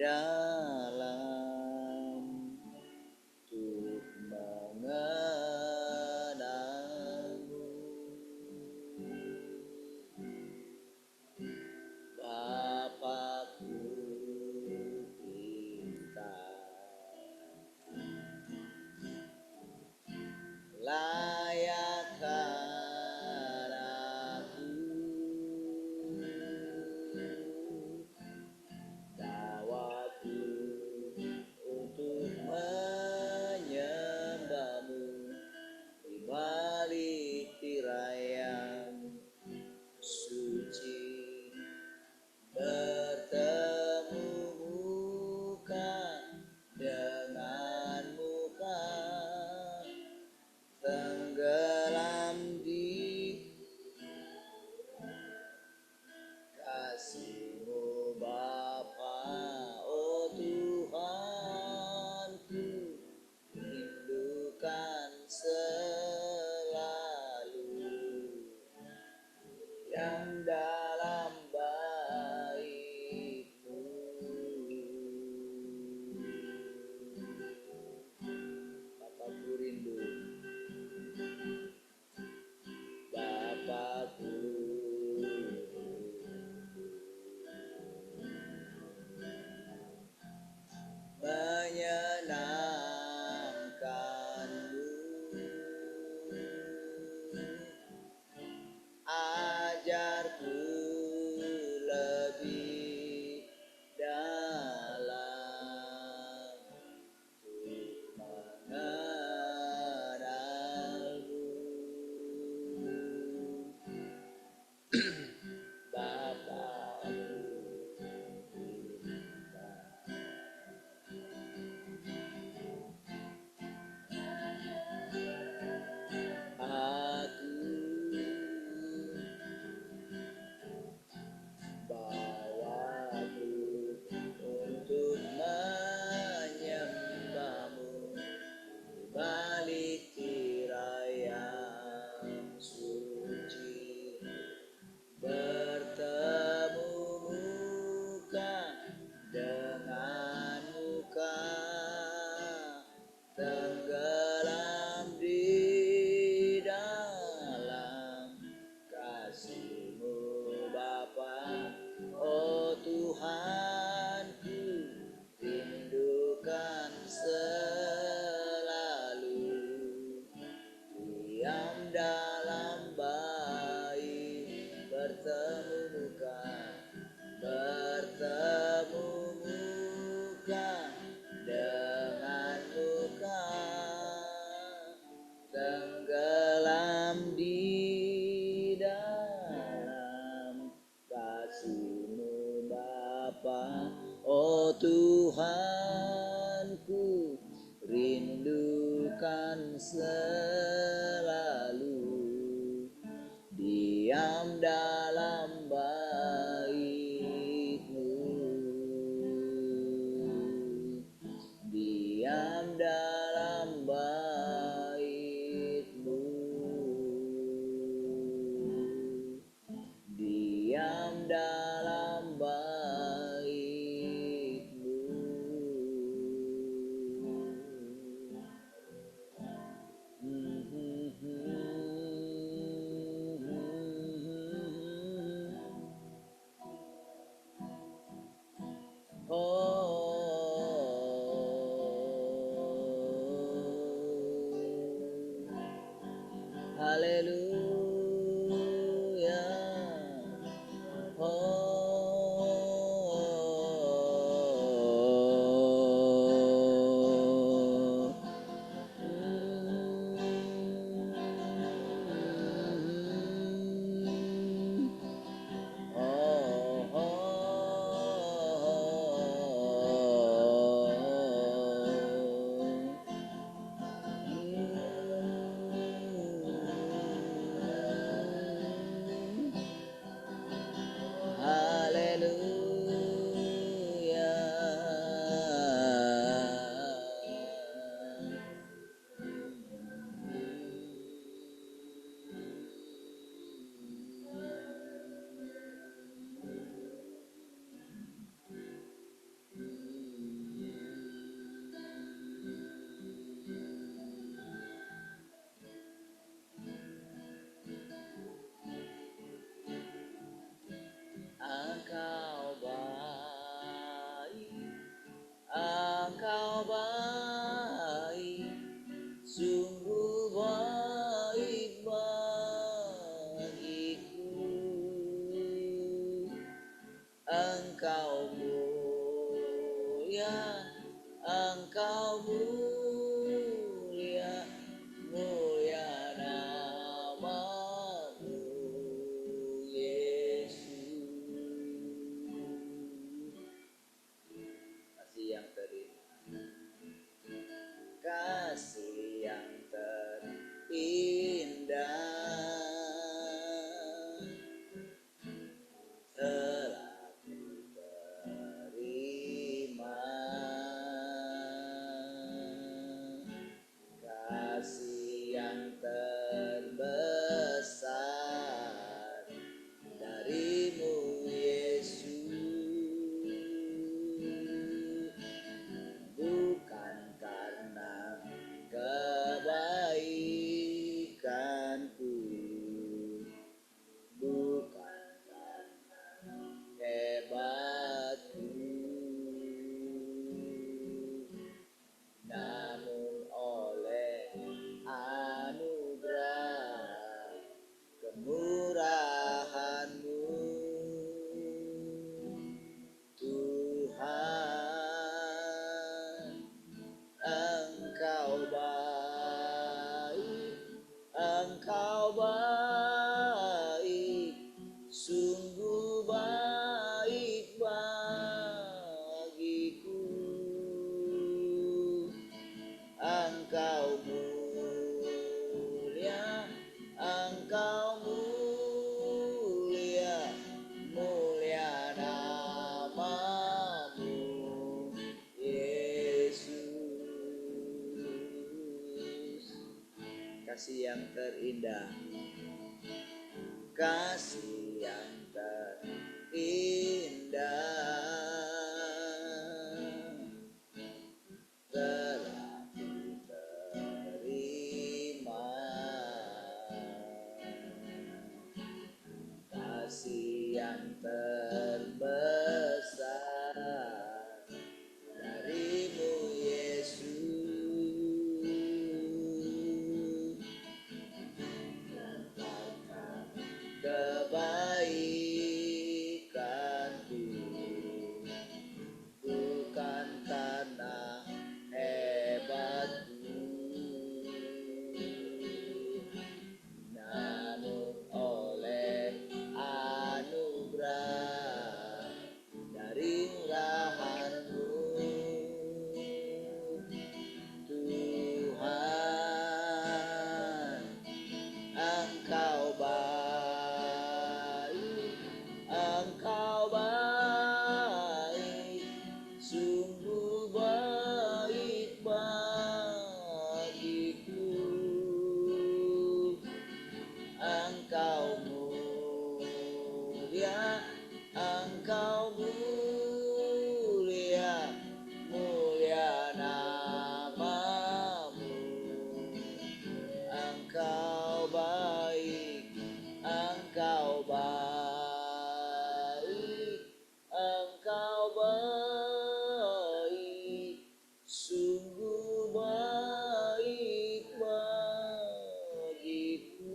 dalam untuk mengenalmu. Bapakku kita layakkan aku, bawaku untuk menyembahmu di balik tirai yang suci, bertemu muka dengan muka, tenggelam di kasih-Mu Bapa. Oh Tuhanku, rindukan selalu yang dalam baik-Mu. Bapakku rindu, Bapakku menyenangkan-Mu. Ajarku lebih dalam untuk mengenal-Mu. Bapakku aku bawaku untuk menyembah-Mu di balik tirai yang suci, bertemu muka dengan muka, tenggelam di dalam kasih-Mu Bapa. Oh Tuhanku, rindukan selalu diam dalam baik, bertemu muka dengan muka, tenggelam di dalam kasih-Mu Bapa. Oh Tuhanku, rindukan selalu diam dalam baik-Mu, diam dalam baik-Mu, diam dalam baik-Mu. Engkau mulia, Engkau mulia, mulia namamu Yesus. Kasih yang terindah, kasih yang terindah telah diterima, kasih yang terbesar darimu Yesus, bukan karena kebaikanku, bukan karena hebatku, namun oleh anugerah kemurahan-Mu Tuhan. Engkau baik, Engkau baik, sungguh baik bagiku. Engkau mulia, Engkau mulia, mulia namamu Yesus. Kasih yang terindah, kasih yang terindah telah diterima, kasih yang terbesar darimu Yesus, karena kebaikanku, bukan karena hebatku, namun oleh anugerah dari murahan-Mu Tuhan. Engkau baik, Engkau baik, sungguh baik bagiku. Engkau mulia, Engkau mulia, mulia namamu. Engkau baik, Engkau baik, Engkau baik, sungguh baik bagiku.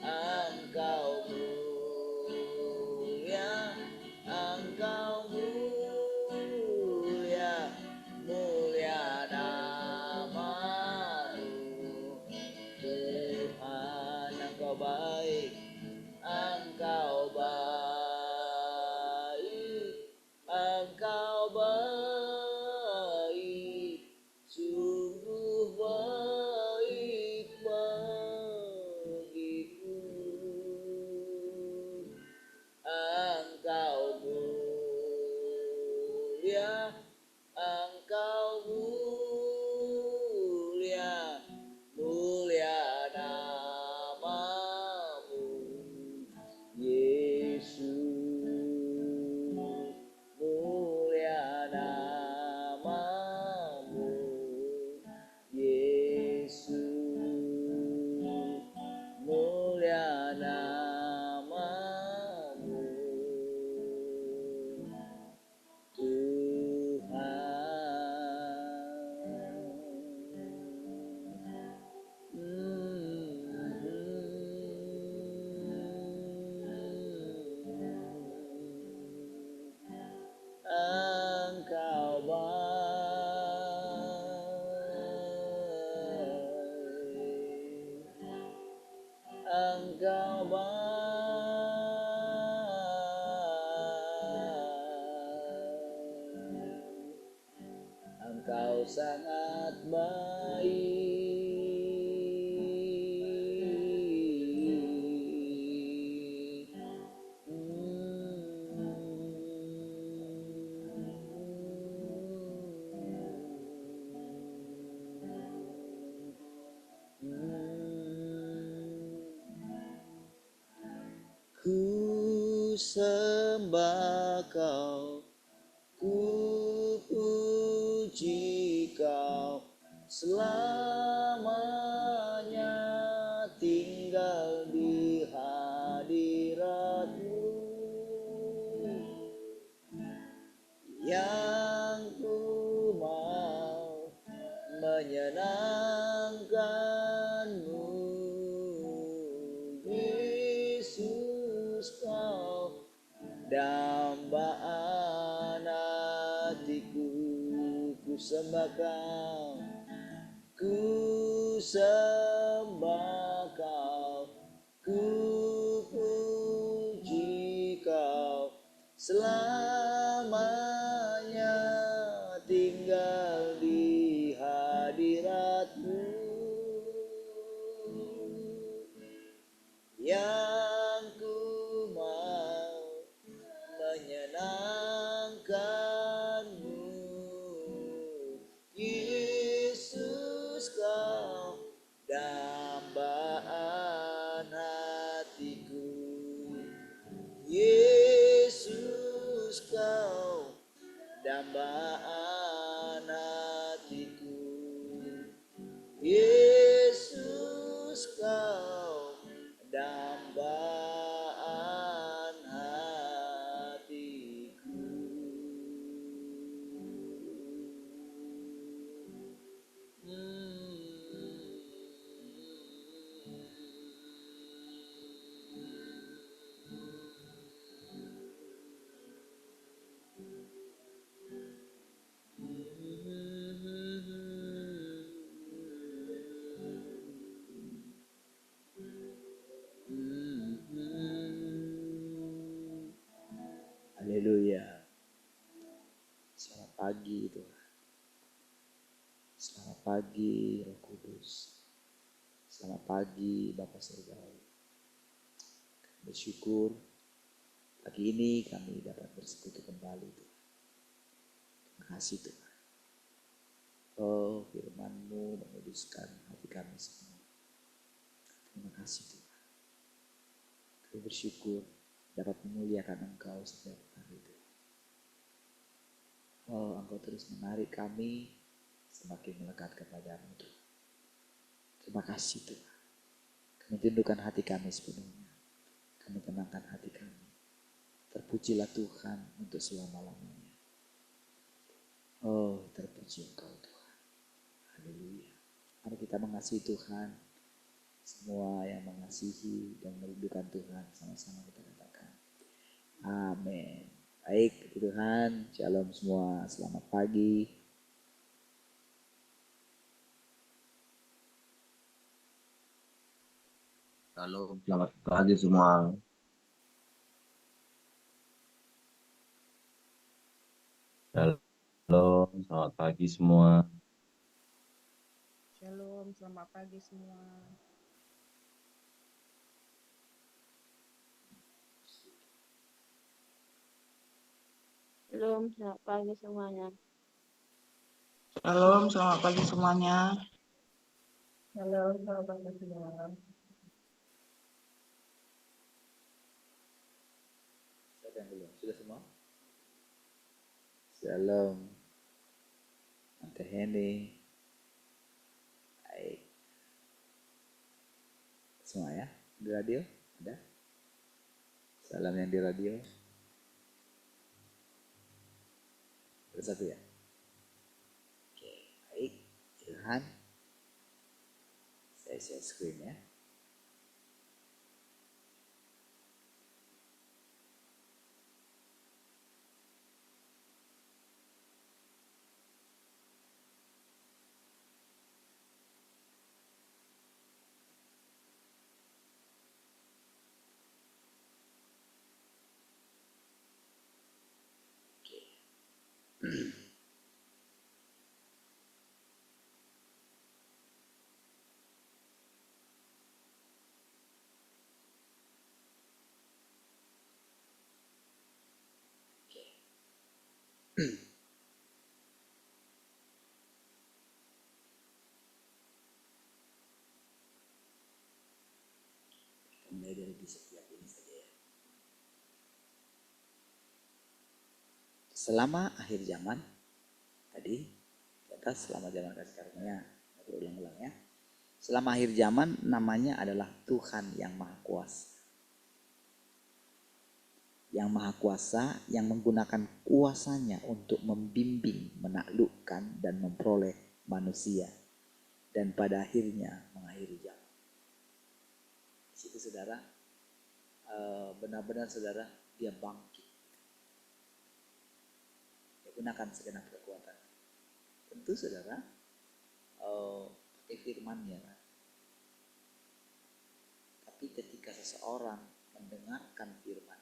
Engkau mulia, Engkau sangat baik. Ku sembah Kau, ku puji Kau, selamanya tinggal di hadirat-Mu. Yang ku mau menyenangkan-Mu, Yesus Kau dambaan hatiku. Ku sembah Kau, ku sembah Kau, ku puji Kau, selamanya tinggal di hadirat-Mu. Yang ku mau menyenangkan-Mu, Yesus Kau dambaan hatiku. Yesus Kau dambaan hatiku. Yesus Kau dambaan hatiku. Haleluya. Selamat pagi Tuhan. Selamat pagi Roh Kudus. Selamat pagi Bapa Surgawi. Kami bersyukur pagi ini kami dapat bersekutu kembali Tuhan. Terima kasih Tuhan. Oh, firman-Mu menguduskan hati kami semua. Terima kasih Tuhan. Kami bersyukur dapat memuliakan Engkau setiap hari Tuhan. Oh, Engkau terus menarik kami semakin melekat kepadamu Tuhan. Terima kasih Tuhan. Kami tundukkan hati kami sepenuhnya. Kami tenangkan hati kami. Terpujilah Tuhan untuk selama-lamanya. Oh, terpuji Engkau Tuhan. Haleluya. Mari kita mengasihi Tuhan. Semua yang mengasihi dan merindukan Tuhan, sama-sama kita katakan amin. Baik, Tuhan, shalom semua, selamat pagi. Halo, selamat pagi semua. Halo, selamat pagi semua. Shalom, selamat pagi semua. Shalom, selamat pagi semuanya. Shalom, selamat pagi semuanya. Shalom, selamat pagi semua. Sudah semua? Shalom. Tante Heni. Baik. Semua ya? Di radio? Ada? Salam yang di radio. Ada satu ya? Oke, baik. Ilhan. Saya share screen ya. selama akhir zaman, tadi di atas selama zaman kasih karunia, berulang-ulang ya. Selama akhir zaman namanya adalah Tuhan yang Maha Kuasa. Yang Maha Kuasa yang menggunakan kuasanya untuk membimbing, menaklukkan dan memperoleh manusia. Dan pada akhirnya mengakhiri zaman. Di situ saudara, benar-benar saudara dia bangkit. Dia gunakan segenap kekuatan. Tentu saudara, pakai firman-Nya. Tapi ketika seseorang mendengarkan firman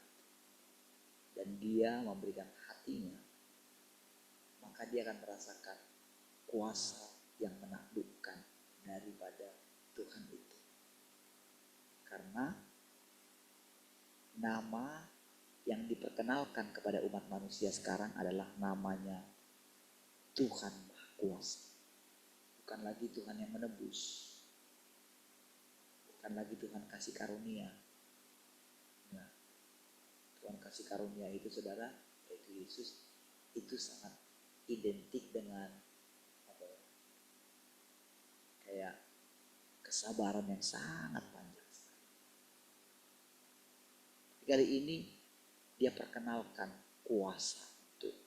dan dia memberikan hatinya, maka dia akan merasakan kuasa yang menaklukkan daripada Tuhan itu. Karena nama yang diperkenalkan kepada umat manusia sekarang adalah namanya Tuhan Maha Kuasa. Bukan lagi Tuhan yang menebus. Bukan lagi Tuhan kasih karunia. Nah, Tuhan kasih karunia itu saudara, yaitu Yesus, itu sangat identik dengan apa ya, kayak kesabaran yang sangat panjang. Kali ini dia perkenalkan kuasa untuk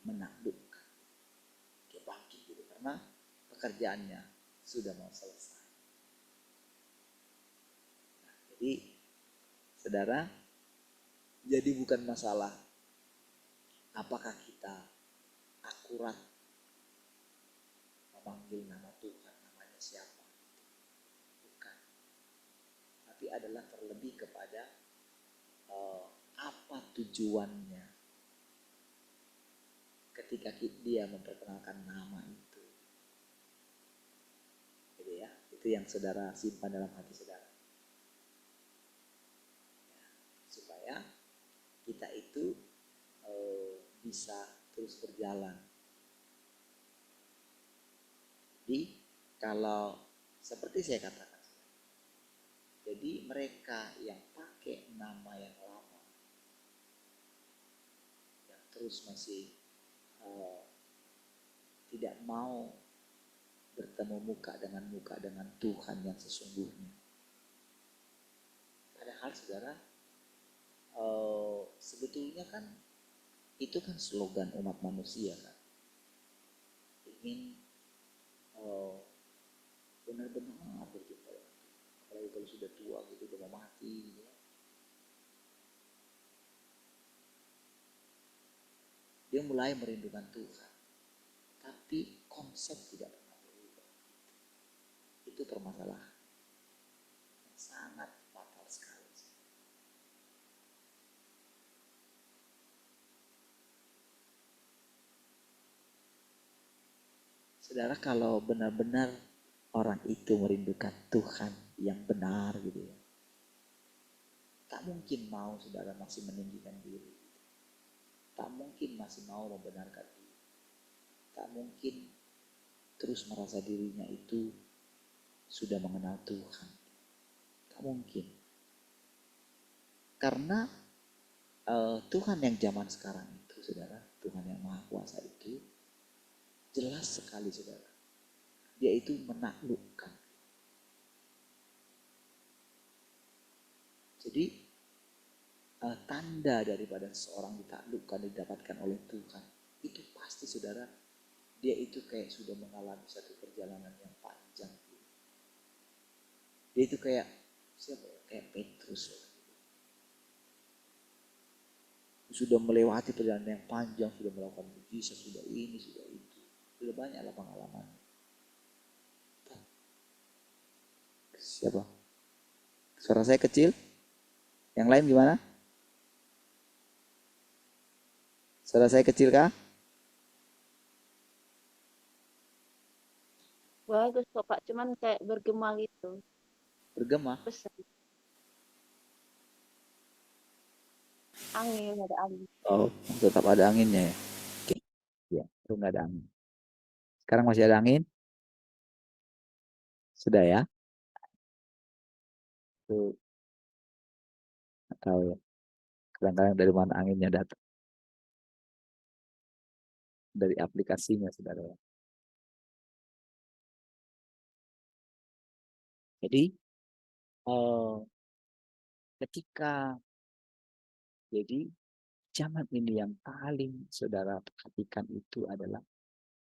menaklukkan. Dia bangkit gitu karena pekerjaannya sudah mau selesai. Nah, jadi saudara, jadi bukan masalah apakah kita akurat memanggil nama Tuhan, namanya siapa. Bukan. Tapi adalah terlebih kepada apa tujuannya ketika dia memperkenalkan nama itu. Gitu ya. Itu yang saudara simpan dalam hati saudara. Ya, supaya kita itu bisa terus berjalan. Jadi kalau seperti saya katakan, jadi mereka yang pakai nama yang lama, yang terus masih tidak mau bertemu muka dengan Tuhan yang sesungguhnya. Padahal saudara, sebetulnya kan itu kan slogan umat manusia kan, ingin benar-benar berjumpa dengan Tuhan. Apalagi kalau sudah tua gitu, udah mau mati gitu. Dia mulai merindukan Tuhan, tapi konsep tidak pernah berubah. Itu permasalahan yang sangat fatal sekali. Saudara, kalau benar-benar orang itu merindukan Tuhan yang benar gitu ya, tak mungkin mau saudara masih meninggikan diri. Tak mungkin masih mau membenarkan diri. Tak mungkin terus merasa dirinya itu sudah mengenal Tuhan. Tak mungkin. Karena Tuhan yang zaman sekarang itu saudara, Tuhan yang Maha Kuasa itu jelas sekali saudara, dia itu menaklukkan. Jadi tanda daripada seorang ditaklukkan, didapatkan oleh Tuhan, itu pasti saudara, dia itu kayak sudah mengalami satu perjalanan yang panjang. Dia itu kayak siapa ya? Kayak Petrus. Sudah melewati perjalanan yang panjang, sudah melakukan mujizat, sudah ini, sudah itu. Sudah banyaklah pengalaman. Siapa? Suara saya kecil? Yang lain gimana? Suara saya kecil kah? Bagus kok Pak, cuman kayak bergema gitu. Bergema? Besar. Angin, ada angin. Oh, tetap ada anginnya ya? Oke. Ya, itu nggak ada angin. Sekarang masih ada angin? Sudah ya? Tuh, nggak tahu ya. Kadang-kadang dari mana anginnya datang. dari aplikasinya, saudara. Jadi ketika zaman ini yang paling saudara perhatikan itu adalah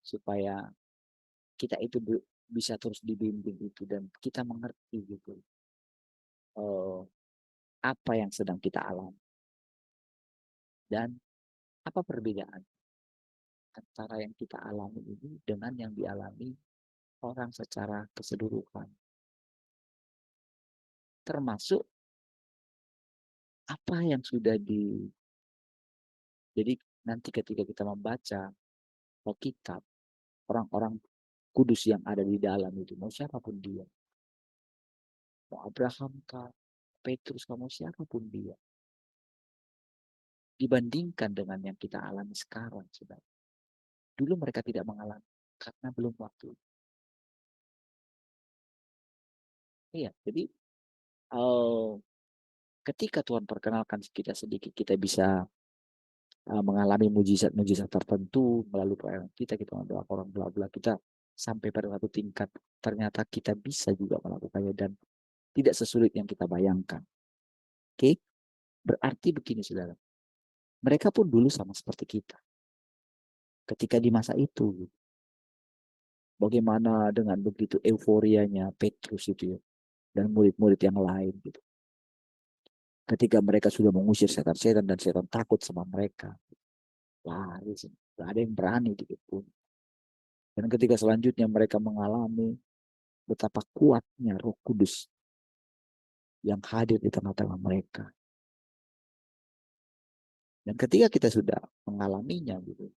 supaya kita itu bisa terus dibimbing itu dan kita mengerti gitu apa yang sedang kita alami dan apa perbedaan antara yang kita alami ini dengan yang dialami orang secara keseluruhan, termasuk apa yang sudah jadi nanti ketika kita membaca Alkitab, orang-orang kudus yang ada di dalam itu, mau siapapun dia, mau Abraham kah, Petrus kah, mau siapapun dia, dibandingkan dengan yang kita alami sekarang, saudara. Dulu mereka tidak mengalami karena belum waktu. Iya, jadi ketika Tuhan perkenalkan kita sedikit, kita bisa mengalami mujizat-mujizat tertentu melalui pelayanan kita mendoakan orang bla bla, kita sampai pada satu tingkat ternyata kita bisa juga melakukannya dan tidak sesulit yang kita bayangkan. Oke, berarti begini saudara, mereka pun dulu sama seperti kita. Ketika di masa itu, bagaimana dengan begitu euforianya Petrus itu ya, dan murid-murid yang lain gitu. Ketika mereka sudah mengusir setan-setan dan setan takut sama mereka, lari, tidak ada yang berani dikit pun. Dan ketika selanjutnya mereka mengalami betapa kuatnya Roh Kudus yang hadir di tengah-tengah mereka. Dan ketika kita sudah mengalaminya gitu,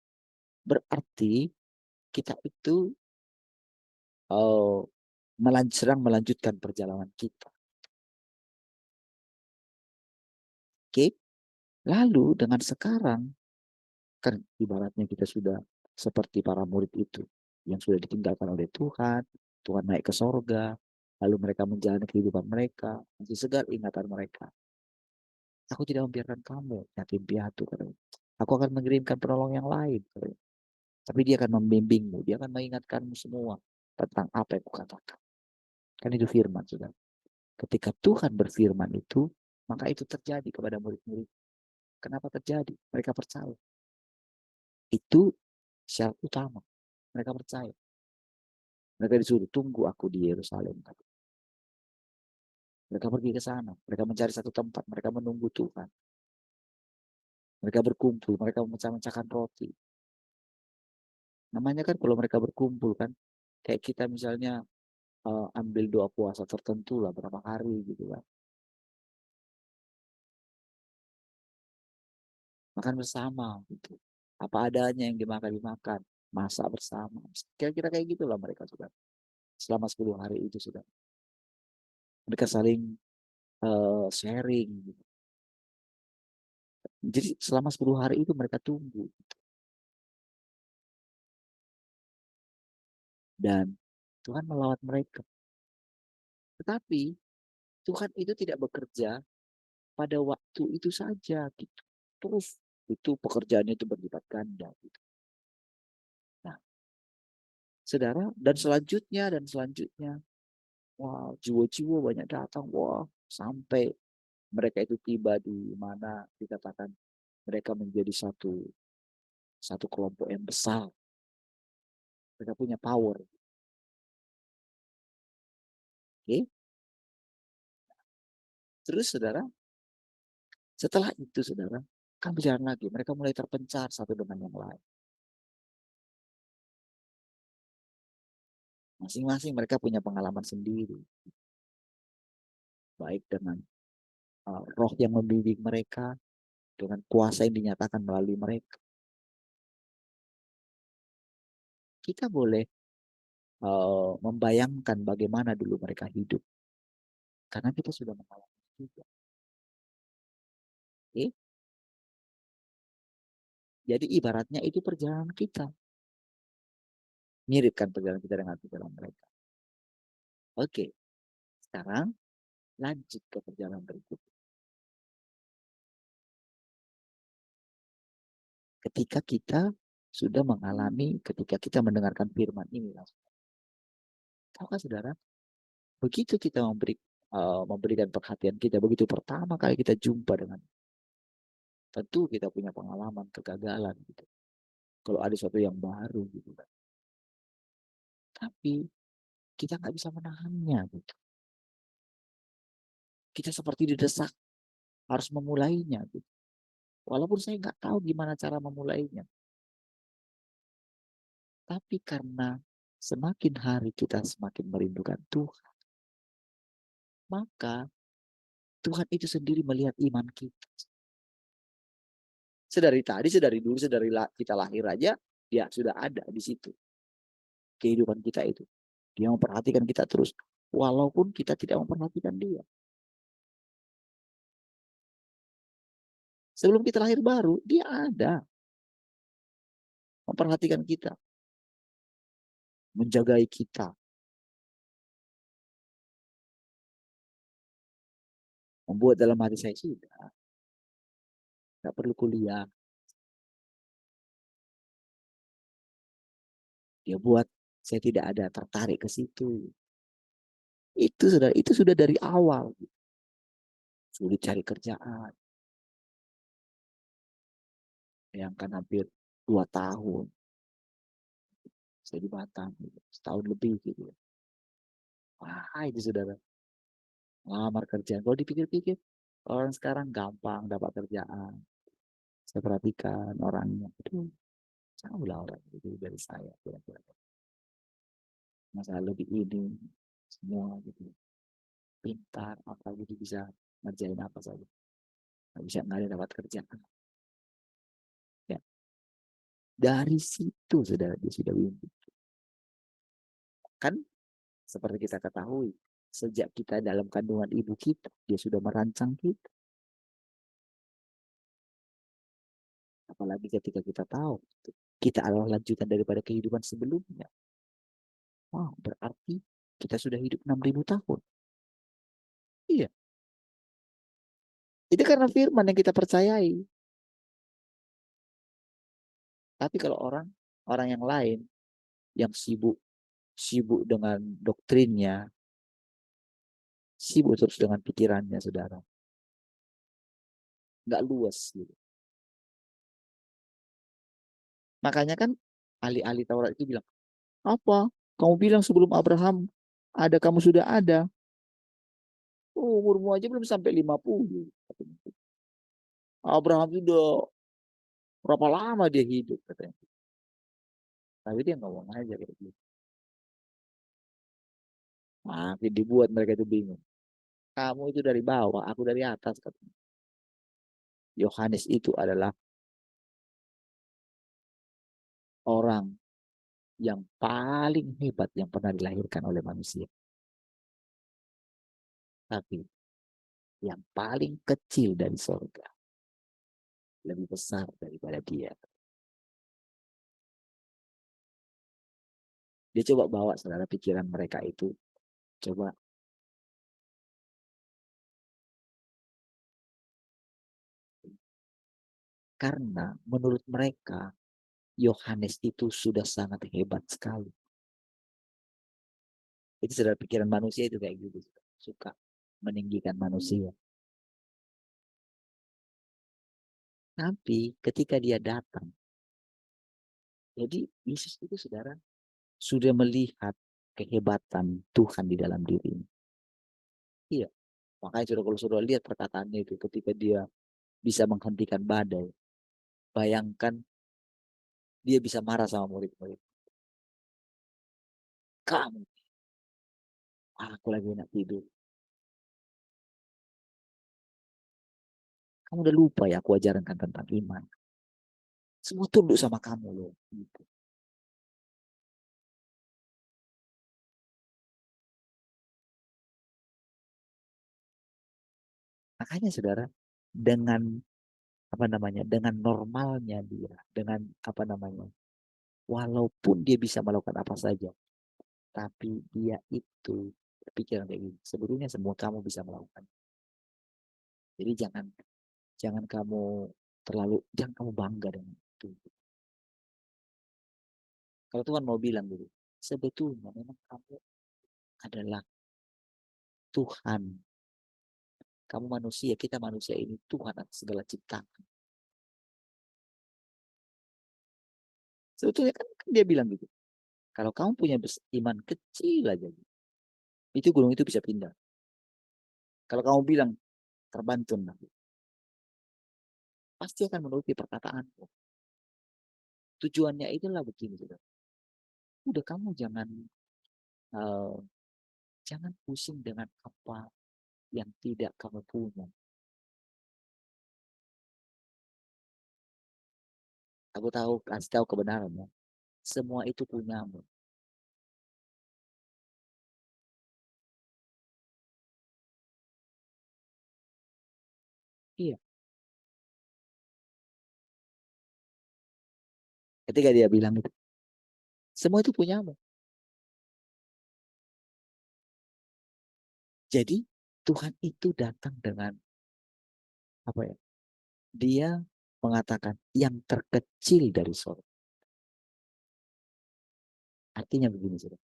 berarti kita itu sedang melanjutkan perjalanan kita. Oke, lalu dengan sekarang kan ibaratnya kita sudah seperti para murid itu yang sudah ditinggalkan oleh Tuhan, Tuhan naik ke sorga, lalu mereka menjalani kehidupan mereka, masih segar ingatan mereka. Aku tidak membiarkan kamu yatim piatu, katanya. Aku akan mengirimkan penolong yang lain, katanya. Tapi dia akan membimbingmu, dia akan mengingatkanmu semua tentang apa yang kukatakan. Kan itu firman, saudara. Ketika Tuhan berfirman itu, maka itu terjadi kepada murid-murid. Kenapa terjadi? Mereka percaya. Itu syarat utama. Mereka percaya. Mereka disuruh tunggu aku di Yerusalem. Mereka pergi ke sana. Mereka mencari satu tempat. Mereka menunggu Tuhan. Mereka berkumpul. Mereka memecah-mecahkan roti. Namanya kan kalau mereka berkumpul kan, kayak kita misalnya ambil doa puasa tertentu lah berapa hari gitu kan. Makan bersama gitu. Apa adanya yang dimakan. Masak bersama. Kira-kira kayak gitulah mereka sudah. Selama 10 hari itu sudah. Mereka saling sharing gitu. Jadi selama 10 hari itu mereka tunggu. Dan Tuhan melawat mereka. Tetapi Tuhan itu tidak bekerja pada waktu itu saja gitu. Terus itu pekerjaannya itu berlipat ganda gitu. Nah, saudara, dan selanjutnya, wah, jiwa-jiwa banyak datang, wah, sampai mereka itu tiba di mana dikatakan mereka menjadi satu kelompok yang besar. Mereka punya power. Oke. Terus saudara, setelah itu saudara, kan berjalan lagi. Mereka mulai terpencar satu dengan yang lain. Masing-masing mereka punya pengalaman sendiri. Baik dengan roh yang membimbing mereka, dengan kuasa yang dinyatakan melalui mereka. Kita boleh membayangkan bagaimana dulu mereka hidup. Karena kita sudah mengalami juga. Oke? Jadi ibaratnya itu perjalanan kita. Mirip kan perjalanan kita dengan perjalanan mereka. Oke. Sekarang lanjut ke perjalanan berikutnya. Ketika kita sudah mengalami ketika kita mendengarkan firman ini langsung. Tahukah saudara, begitu kita memberikan perhatian kita, begitu pertama kali kita jumpa dengan, tentu kita punya pengalaman kegagalan gitu. Kalau ada sesuatu yang baru gitu kan. Tapi kita nggak bisa menahannya gitu. Kita seperti didesak harus memulainya gitu. Walaupun saya nggak tahu gimana cara memulainya. Tapi karena semakin hari kita semakin merindukan Tuhan, maka Tuhan itu sendiri melihat iman kita. Sedari dulu, kita lahir aja, dia sudah ada di situ. Kehidupan kita itu. Dia memperhatikan kita terus. Walaupun kita tidak memperhatikan dia. Sebelum kita lahir baru, dia ada. Memperhatikan kita. Menjagai kita. Membuat dalam hati saya sudah. Gak perlu kuliah. Dia buat saya tidak ada tertarik ke situ. Itu sudah dari awal. Sulit cari kerjaan. Yang kan hampir 2 tahun. Saya di Batam. Setahun lebih gitu. Wah, itu saudara. Lamar kerjaan. Kalau dipikir-pikir, orang sekarang gampang dapat kerjaan. Saya perhatikan orangnya. Aduh, jauh lah orang itu dari saya. Kira-kira. Masalah lebih ini. Semua gitu. Pintar. Apa gitu bisa ngerjain apa saja. Nggak bisa nggak ada dapat kerjaan. Ya. Dari situ saudara dia sudah wimpi. Kan seperti kita ketahui. Sejak kita dalam kandungan ibu kita. Dia sudah merancang kita. Apalagi ketika kita tahu. Kita adalah lanjutan daripada kehidupan sebelumnya. Wow, berarti kita sudah hidup 6.000 tahun. Iya. Itu karena firman yang kita percayai. Tapi kalau orang yang lain yang sibuk dengan doktrinnya, sibuk terus dengan pikirannya, saudara. Nggak luas gitu. Makanya kan ahli-ahli Taurat itu bilang, apa? Kamu bilang sebelum Abraham ada, kamu sudah ada. Oh, umurmu aja belum sampai 50. Abraham sudah berapa lama dia hidup katanya. Tapi dia ngomong aja kayak gitu. Makin dibuat mereka itu bingung. Kamu itu dari bawah, aku dari atas katanya. Yohanes itu adalah orang yang paling hebat yang pernah dilahirkan oleh manusia. Tapi yang paling kecil dari surga lebih besar daripada dia. Dia coba bawa saudara pikiran mereka itu. Coba karena menurut mereka Yohanes itu sudah sangat hebat sekali. Itu saudara pikiran manusia itu kayak gitu. Suka meninggikan manusia. Tapi ketika dia datang, jadi Yesus itu saudara sudah melihat kehebatan Tuhan di dalam dirinya. Iya, makanya saudara kalau saudara lihat perkataannya itu ketika dia bisa menghentikan badai, bayangkan dia bisa marah sama murid-murid. Kamu, aku lagi enak tidur. Kamu udah lupa ya aku ajarkan tentang iman. Semua tunduk sama kamu loh. Gitu. Makanya saudara, dengan dengan normalnya dia, dengan walaupun dia bisa melakukan apa saja, tapi dia itu berpikiran kayak gini. Sebetulnya semua kamu bisa melakukan. Jadi jangan kamu jangan kamu bangga dengan itu. Kalau Tuhan mau bilang gitu, sebetulnya memang kamu adalah Tuhan. Kamu manusia, kita manusia ini Tuhan atas segala ciptaan. Sebetulnya kan dia bilang gitu. Kalau kamu punya iman kecil aja, itu gunung itu bisa pindah. Kalau kamu bilang terbantun, pasti akan menuruti perkataanmu. Tujuannya itulah begini, saudara. Udah kamu jangan pusing dengan apa yang tidak kamu punya. Aku kasih tahu kebenarannya. Semua itu punyamu. Iya. Ketika dia bilang itu, semua itu punyamu. Jadi Tuhan itu datang dengan apa ya? Dia mengatakan yang terkecil dari sorga. Artinya begini, saudara.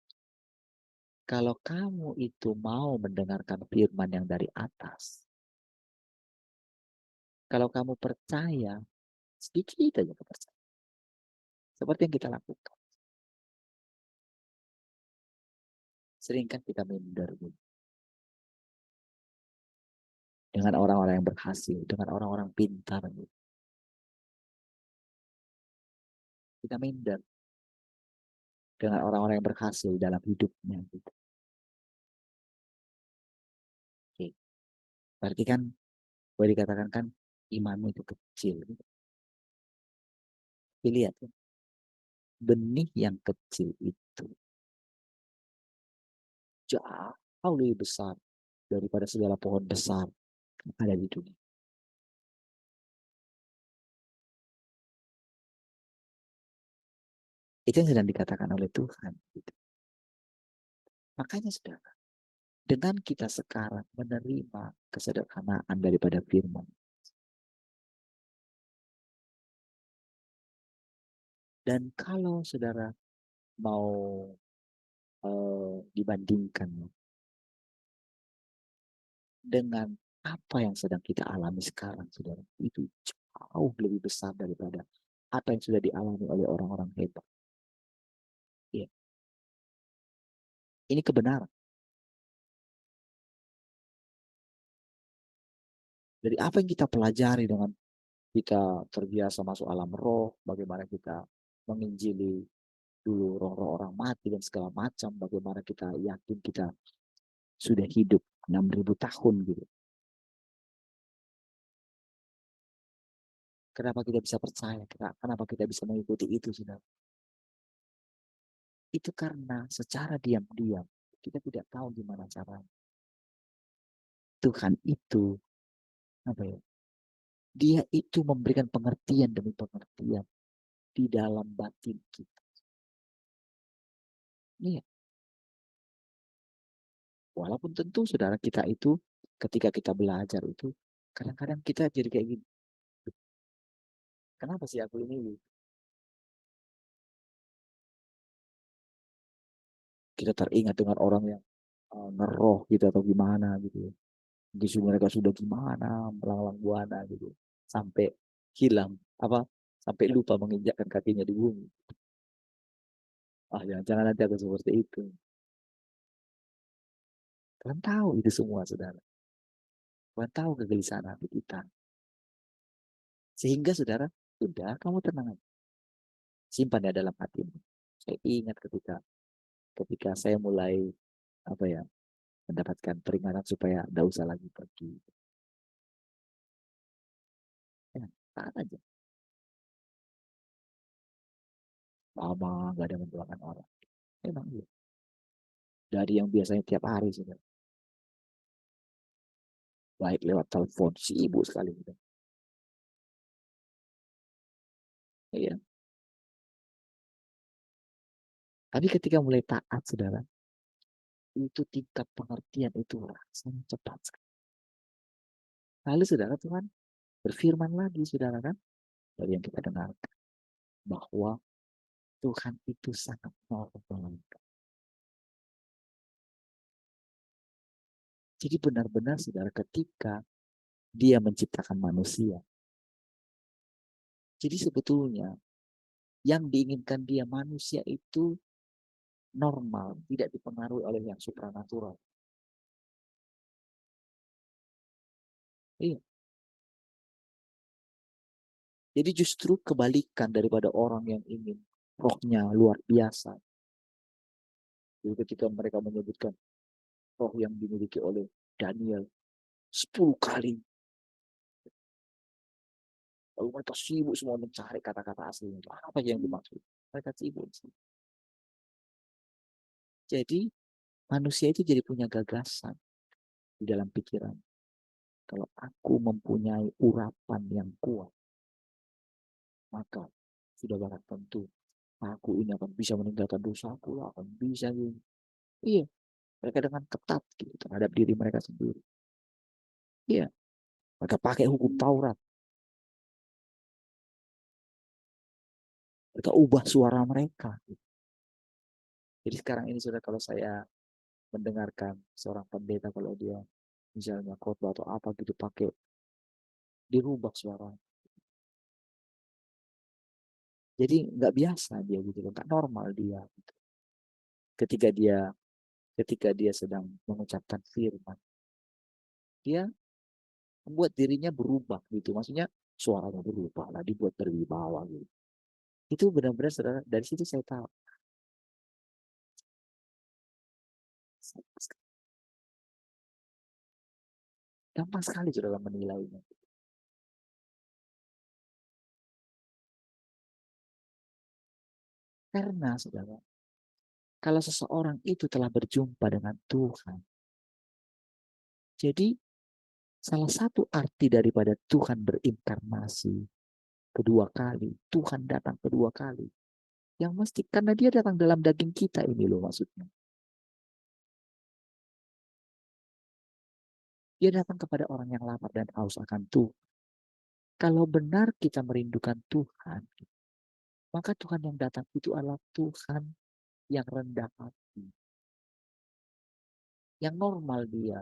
Kalau kamu itu mau mendengarkan firman yang dari atas, kalau kamu percaya, sedikit aja kepercayaan. Seperti yang kita lakukan. Sering kan kita minder dengan orang-orang yang berhasil, dengan orang-orang pintar. Kita minder dengan orang-orang yang berhasil dalam hidupnya. Gitu. Oke. Berarti kan boleh dikatakan kan imanmu itu kecil. Gitu. Tapi lihat, benih yang kecil itu jauh lebih besar daripada segala pohon besar yang ada di dunia. Itu yang sedang dikatakan oleh Tuhan. Gitu. Makanya saudara, dengan kita sekarang menerima kesederhanaan daripada firman, dan kalau saudara mau dibandingkan dengan apa yang sedang kita alami sekarang, saudara, itu jauh lebih besar daripada apa yang sudah dialami oleh orang-orang hebat. Ya. Ini kebenaran. Dari apa yang kita pelajari dengan kita terbiasa masuk alam roh, bagaimana kita menginjili dulu roh-roh orang mati dan segala macam, bagaimana kita yakin kita sudah hidup 6.000 tahun gitu. Kenapa kita bisa percaya? Kenapa kita bisa mengikuti itu, saudara? Itu karena secara diam-diam kita tidak tahu gimana caranya. Tuhan itu apa ya? Dia itu memberikan pengertian demi pengertian di dalam batin kita. Iya. Walaupun tentu saudara kita itu ketika kita belajar itu kadang-kadang kita jadi kayak gini. Kenapa sih aku ini? Kita teringat dengan orang yang ngeroh gitu atau gimana gitu. Mungkin mereka sudah gimana melanglang buana gitu. Sampai hilang sampai lupa menginjakkan kakinya di bumi. Jangan nanti aku seperti itu. Kalian tahu itu semua, saudara. Kalian tahu kegelisahan hati kita. Sehingga, saudara, sudah kamu tenang aja. Simpan ya dalam hatimu. Saya ingat ketika saya mulai mendapatkan peringatan supaya tidak usah lagi pergi. Ya, tahan aja. Lama nggak ada mendoakan orang. Memang iya. Dari yang biasanya tiap hari, saudara. Baik lewat telepon, sibuk sekali. Saudara. Iya. Tapi ketika mulai taat, saudara, itu tingkat pengertian itu rasanya cepat sekali. Lalu saudara Tuhan berfirman lagi, saudara kan, dari yang kita dengarkan, bahwa Tuhan itu sangat normal. Jadi benar-benar saudara ketika dia menciptakan manusia. Jadi sebetulnya yang diinginkan dia manusia itu normal, tidak dipengaruhi oleh yang supranatural. Iya. Jadi justru kebalikan daripada orang yang ingin rohnya luar biasa. Jadi ketika mereka menyebutkan roh yang dimiliki oleh Daniel 10 kali. Lalu mereka sibuk semua mencari kata-kata aslinya. Apa yang dimaksud? Mereka sibuk. Jadi manusia itu jadi punya gagasan di dalam pikiran. Kalau aku mempunyai urapan yang kuat, maka sudah barang tentu aku ini akan bisa meninggalkan dosaku, akan bisa ini. Iya, mereka dengan ketat gitu terhadap diri mereka sendiri. Iya, mereka pakai hukum Taurat. Mereka ubah suara mereka. Jadi sekarang ini sudah kalau saya mendengarkan seorang pendeta kalau dia misalnya khotbah atau apa gitu pakai dirubah suara. Jadi nggak biasa dia gitu, nggak normal dia. Gitu. Ketika dia sedang mengucapkan firman, dia membuat dirinya berubah gitu. Maksudnya suaranya berubah lah, dibuat berwibawa gitu. Itu benar-benar saudara, dari situ saya tahu. Gampang sekali saudara menilainya. Karena saudara, kalau seseorang itu telah berjumpa dengan Tuhan, jadi salah satu arti daripada Tuhan berinkarnasi kedua kali, Tuhan datang kedua kali, yang mesti karena dia datang dalam daging kita ini loh maksudnya. Dia datang kepada orang yang lapar dan haus akan Tuhan. Kalau benar kita merindukan Tuhan, maka Tuhan yang datang itu adalah Tuhan yang rendah hati. Yang normal dia.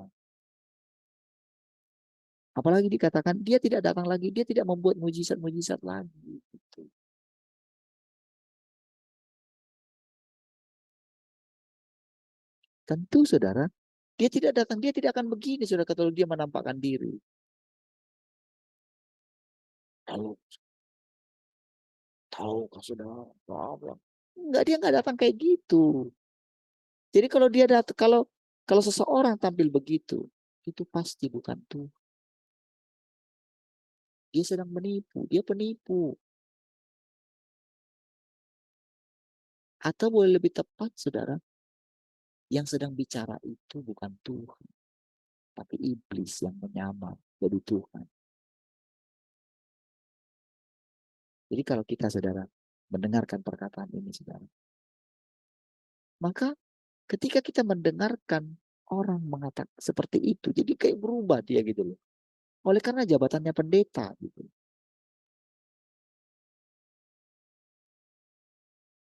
Apalagi dikatakan dia tidak datang lagi, dia tidak membuat mujizat-mujizat lagi. Gitu. Tentu saudara, dia tidak datang, dia tidak akan begini saudara kalau dia menampakkan diri. Tahu saudara, bla. Enggak, dia nggak datang kayak gitu. Jadi kalau dia datang, kalau seseorang tampil begitu, itu pasti bukan Tuhan. Dia sedang menipu, dia penipu. Atau boleh lebih tepat, saudara, yang sedang bicara itu bukan Tuhan, tapi iblis yang menyamar jadi Tuhan. Jadi kalau kita, saudara, mendengarkan perkataan ini, saudara, maka ketika kita mendengarkan orang mengatakan seperti itu, jadi kayak berubah dia gitu loh. Oleh karena jabatannya pendeta gitu.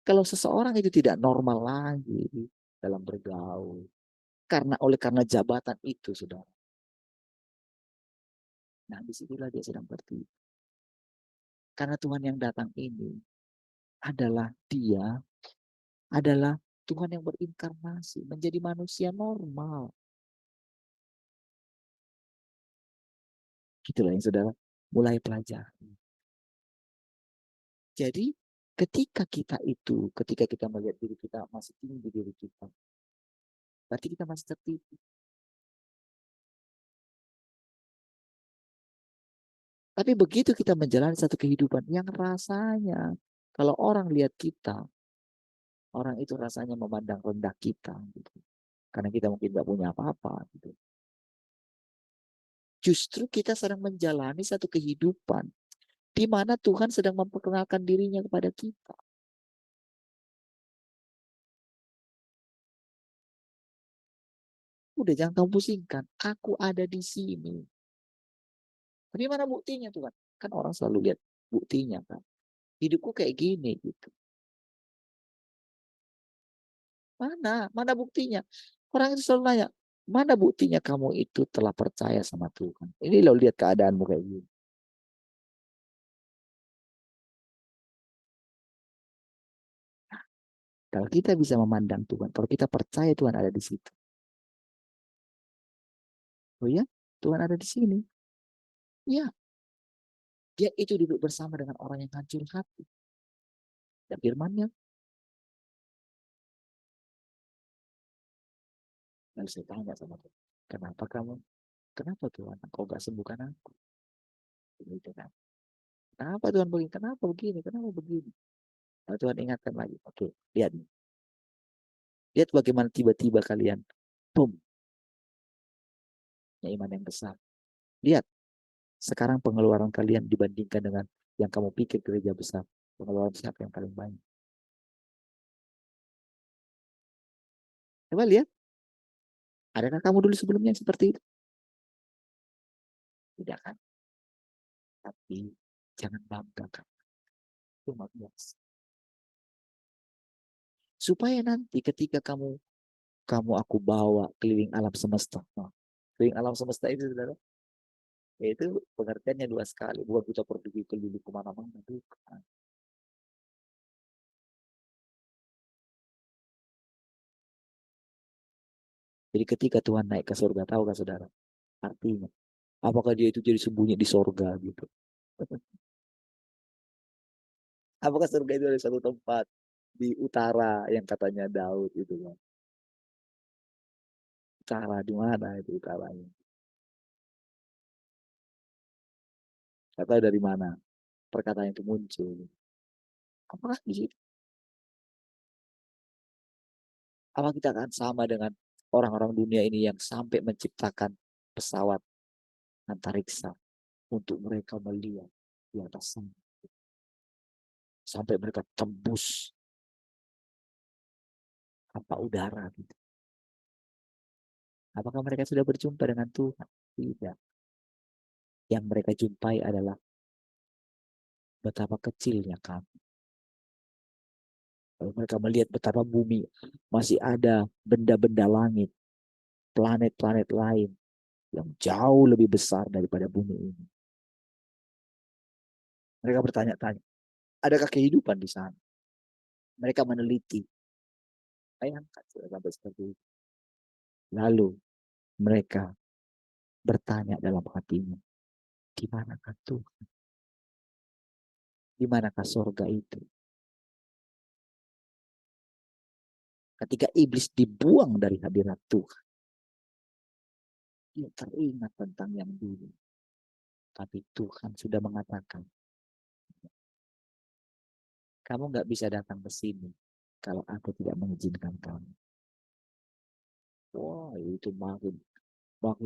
Kalau seseorang itu tidak normal lagi dalam bergaul, karena jabatan itu, saudara. Nah, disitulah dia sedang bertipu. Karena Tuhan yang datang ini adalah Tuhan yang berinkarnasi, menjadi manusia normal. Itulah yang saudara mulai pelajari. Jadi ketika kita melihat diri kita masih tinggi diri kita, berarti kita masih tertipu. Tapi begitu kita menjalani satu kehidupan yang rasanya, kalau orang lihat kita, orang itu rasanya memandang rendah kita. Gitu. Karena kita mungkin tidak punya apa-apa. Gitu. Justru kita sedang menjalani satu kehidupan di mana Tuhan sedang memperkenalkan dirinya kepada kita. Udah jangan kamu pusingkan, aku ada di sini. Tapi mana buktinya Tuhan? Kan orang selalu lihat buktinya kan. Hidupku kayak gini gitu. Mana buktinya? Orang itu selalu nanya, mana buktinya kamu itu telah percaya sama Tuhan? Ini lo lihat keadaanmu kayak gini. Kalau kita bisa memandang Tuhan, kalau kita percaya Tuhan ada di situ. Oh ya, Tuhan ada di sini. Ya, dia itu duduk bersama dengan orang yang hancur hati. Dan firman-Nya, lalu saya tanya sama Tuhan, kenapa Tuhan engkau gak sembuhkan aku? Begitu kan. Kenapa Tuhan begini? Kenapa begini? Kenapa begini? Lalu Tuhan ingatkan lagi. Oke, lihat nih. Lihat bagaimana tiba-tiba kalian, boom, punya iman yang besar. Lihat, sekarang pengeluaran kalian dibandingkan dengan yang kamu pikir gereja besar. Pengeluaran siapa yang paling banyak? Coba lihat. Adakah kamu dulu sebelumnya seperti itu? Tidak kan? Tapi jangan banggakan. Itu biasa. Supaya nanti ketika kamu aku bawa keliling alam semesta. Nah, keliling alam semesta itu, saudara, itu pengertiannya dua sekali. Bukan kita pergi keliling kemana-mana. Bukan. Jadi ketika Tuhan naik ke surga, tahu kan saudara? Artinya, apakah dia itu jadi sembunyi di surga gitu? Apakah surga itu ada satu tempat di utara yang katanya Daud itu kan? Utara di mana itu utaranya? Tidak tahu dari mana perkataan itu muncul. Apakah di situ? Apa kita akan sama dengan orang-orang dunia ini yang sampai menciptakan pesawat antariksa untuk mereka melihat di atas sana? Sampai mereka tembus udara gitu. Apakah mereka sudah berjumpa dengan Tuhan? Tidak. Yang mereka jumpai adalah betapa kecilnya kami. Kalau mereka melihat betapa bumi masih ada benda-benda langit, planet-planet lain yang jauh lebih besar daripada bumi ini. Mereka bertanya-tanya, adakah kehidupan di sana? Mereka meneliti. Bayangkan sampai seperti itu. Lalu mereka bertanya dalam hatinya, di manakah Tuhan? Di manakah surga itu? Ketika iblis dibuang dari hadirat Tuhan, dia teringat tentang yang dulu. Tapi Tuhan sudah mengatakan, kamu nggak bisa datang ke sini kalau aku tidak mengizinkan kamu. Wah, itu makin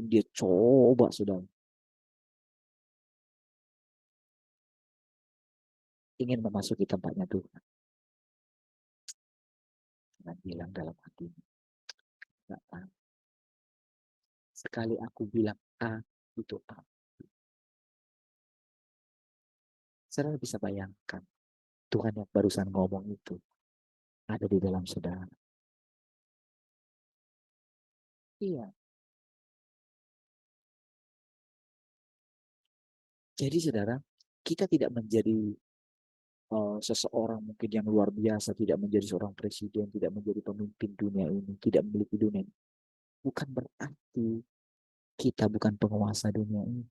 dia coba, sudah ingin memasuki tempatnya Tuhan. Dan bilang dalam hatinya, nggak tahu. Sekali aku bilang A, itu A. Saudara bisa bayangkan, Tuhan yang barusan ngomong itu ada di dalam saudara. Iya. Jadi saudara, kita tidak menjadi seseorang mungkin yang luar biasa, tidak menjadi seorang presiden, tidak menjadi pemimpin dunia ini, tidak memiliki dunia ini. Bukan berarti kita bukan penguasa dunia ini.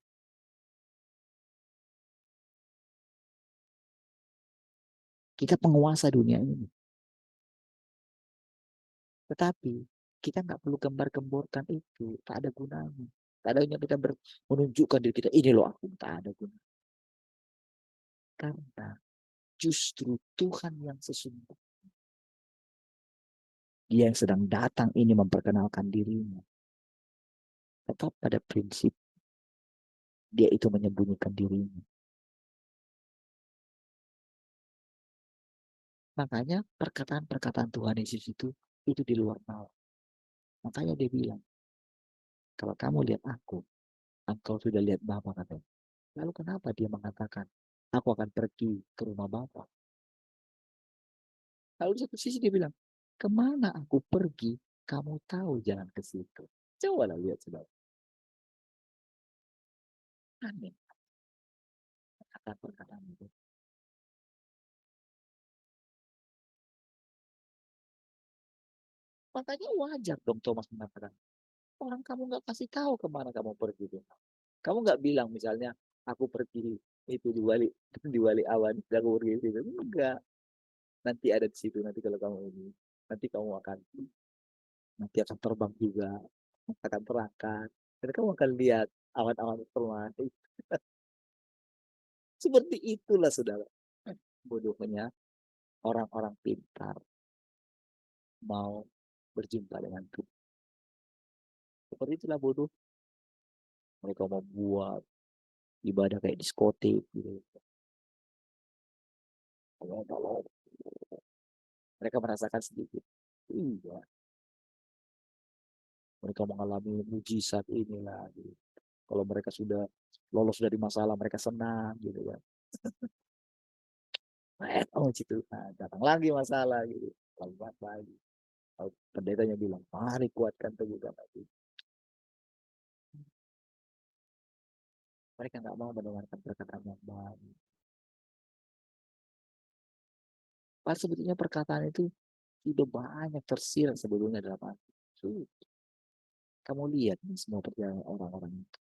Kita penguasa dunia ini. Tetapi kita nggak perlu gembar-gemborkan itu. Tak ada gunanya. Tak ada gunanya kita menunjukkan diri kita. Ini loh aku. Tak ada gunanya. Karena justru Tuhan yang sesungguhnya, Dia yang sedang datang ini memperkenalkan dirinya. Tetap pada prinsip Dia itu menyembunyikan dirinya. Makanya perkataan-perkataan Tuhan Yesus itu di luar nalar. Makanya dia bilang, kalau kamu lihat aku, engkau sudah lihat Bapa, katanya. Lalu kenapa dia mengatakan, aku akan pergi ke rumah Bapa? Lalu di satu sisi dia bilang, Kemana aku pergi, kamu tahu jalan ke situ. Cobalah lihat saudara. Aneh perkataan itu. Makanya wajar dong Thomas mengatakan, orang kamu nggak kasih tahu kemana kamu pergi. Kamu nggak bilang misalnya, aku pergi itu di wali awan, aku pergi itu. Enggak. Nanti ada di situ, nanti kalau kamu ini, nanti kamu akan terbang juga, akan terangkat. Dan kamu akan lihat awan-awan terbang. Seperti itulah saudara. Bodohnya orang-orang pintar mau berjumpa dengan Tuhan. Seperti itulah bodoh. Mereka mau buat ibadah kayak diskotik gitu. Kalau mereka merasakan sedikit. Iya. Mereka mengalami mujizat inilah. Gitu. Kalau mereka sudah lolos dari masalah, mereka senang gitu ya. Oh situ, nah, datang lagi masalah gitu. Lalu lagi. Pendetanya bilang, mari kuatkan teguhkan hati. Mereka nggak mau mendengarkan perkataan yang baik. Pas sebetulnya perkataan itu sudah banyak tersirat sebetulnya dalam hati. Kamu lihat nih semua perjalanan orang-orang itu.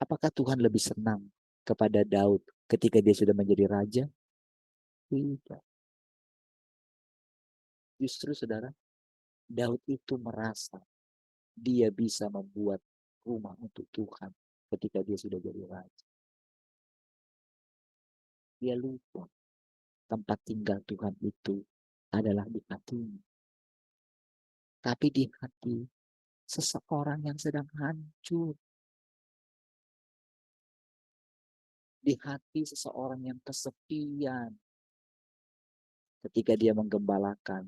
Apakah Tuhan lebih senang kepada Daud ketika dia sudah menjadi raja? Tidak. Justru saudara, Daud itu merasa dia bisa membuat rumah untuk Tuhan ketika dia sudah jadi raja. Dia lupa tempat tinggal Tuhan itu adalah di hatinya. Tapi di hati seseorang yang sedang hancur. Di hati seseorang yang kesepian. Ketika dia menggembalakan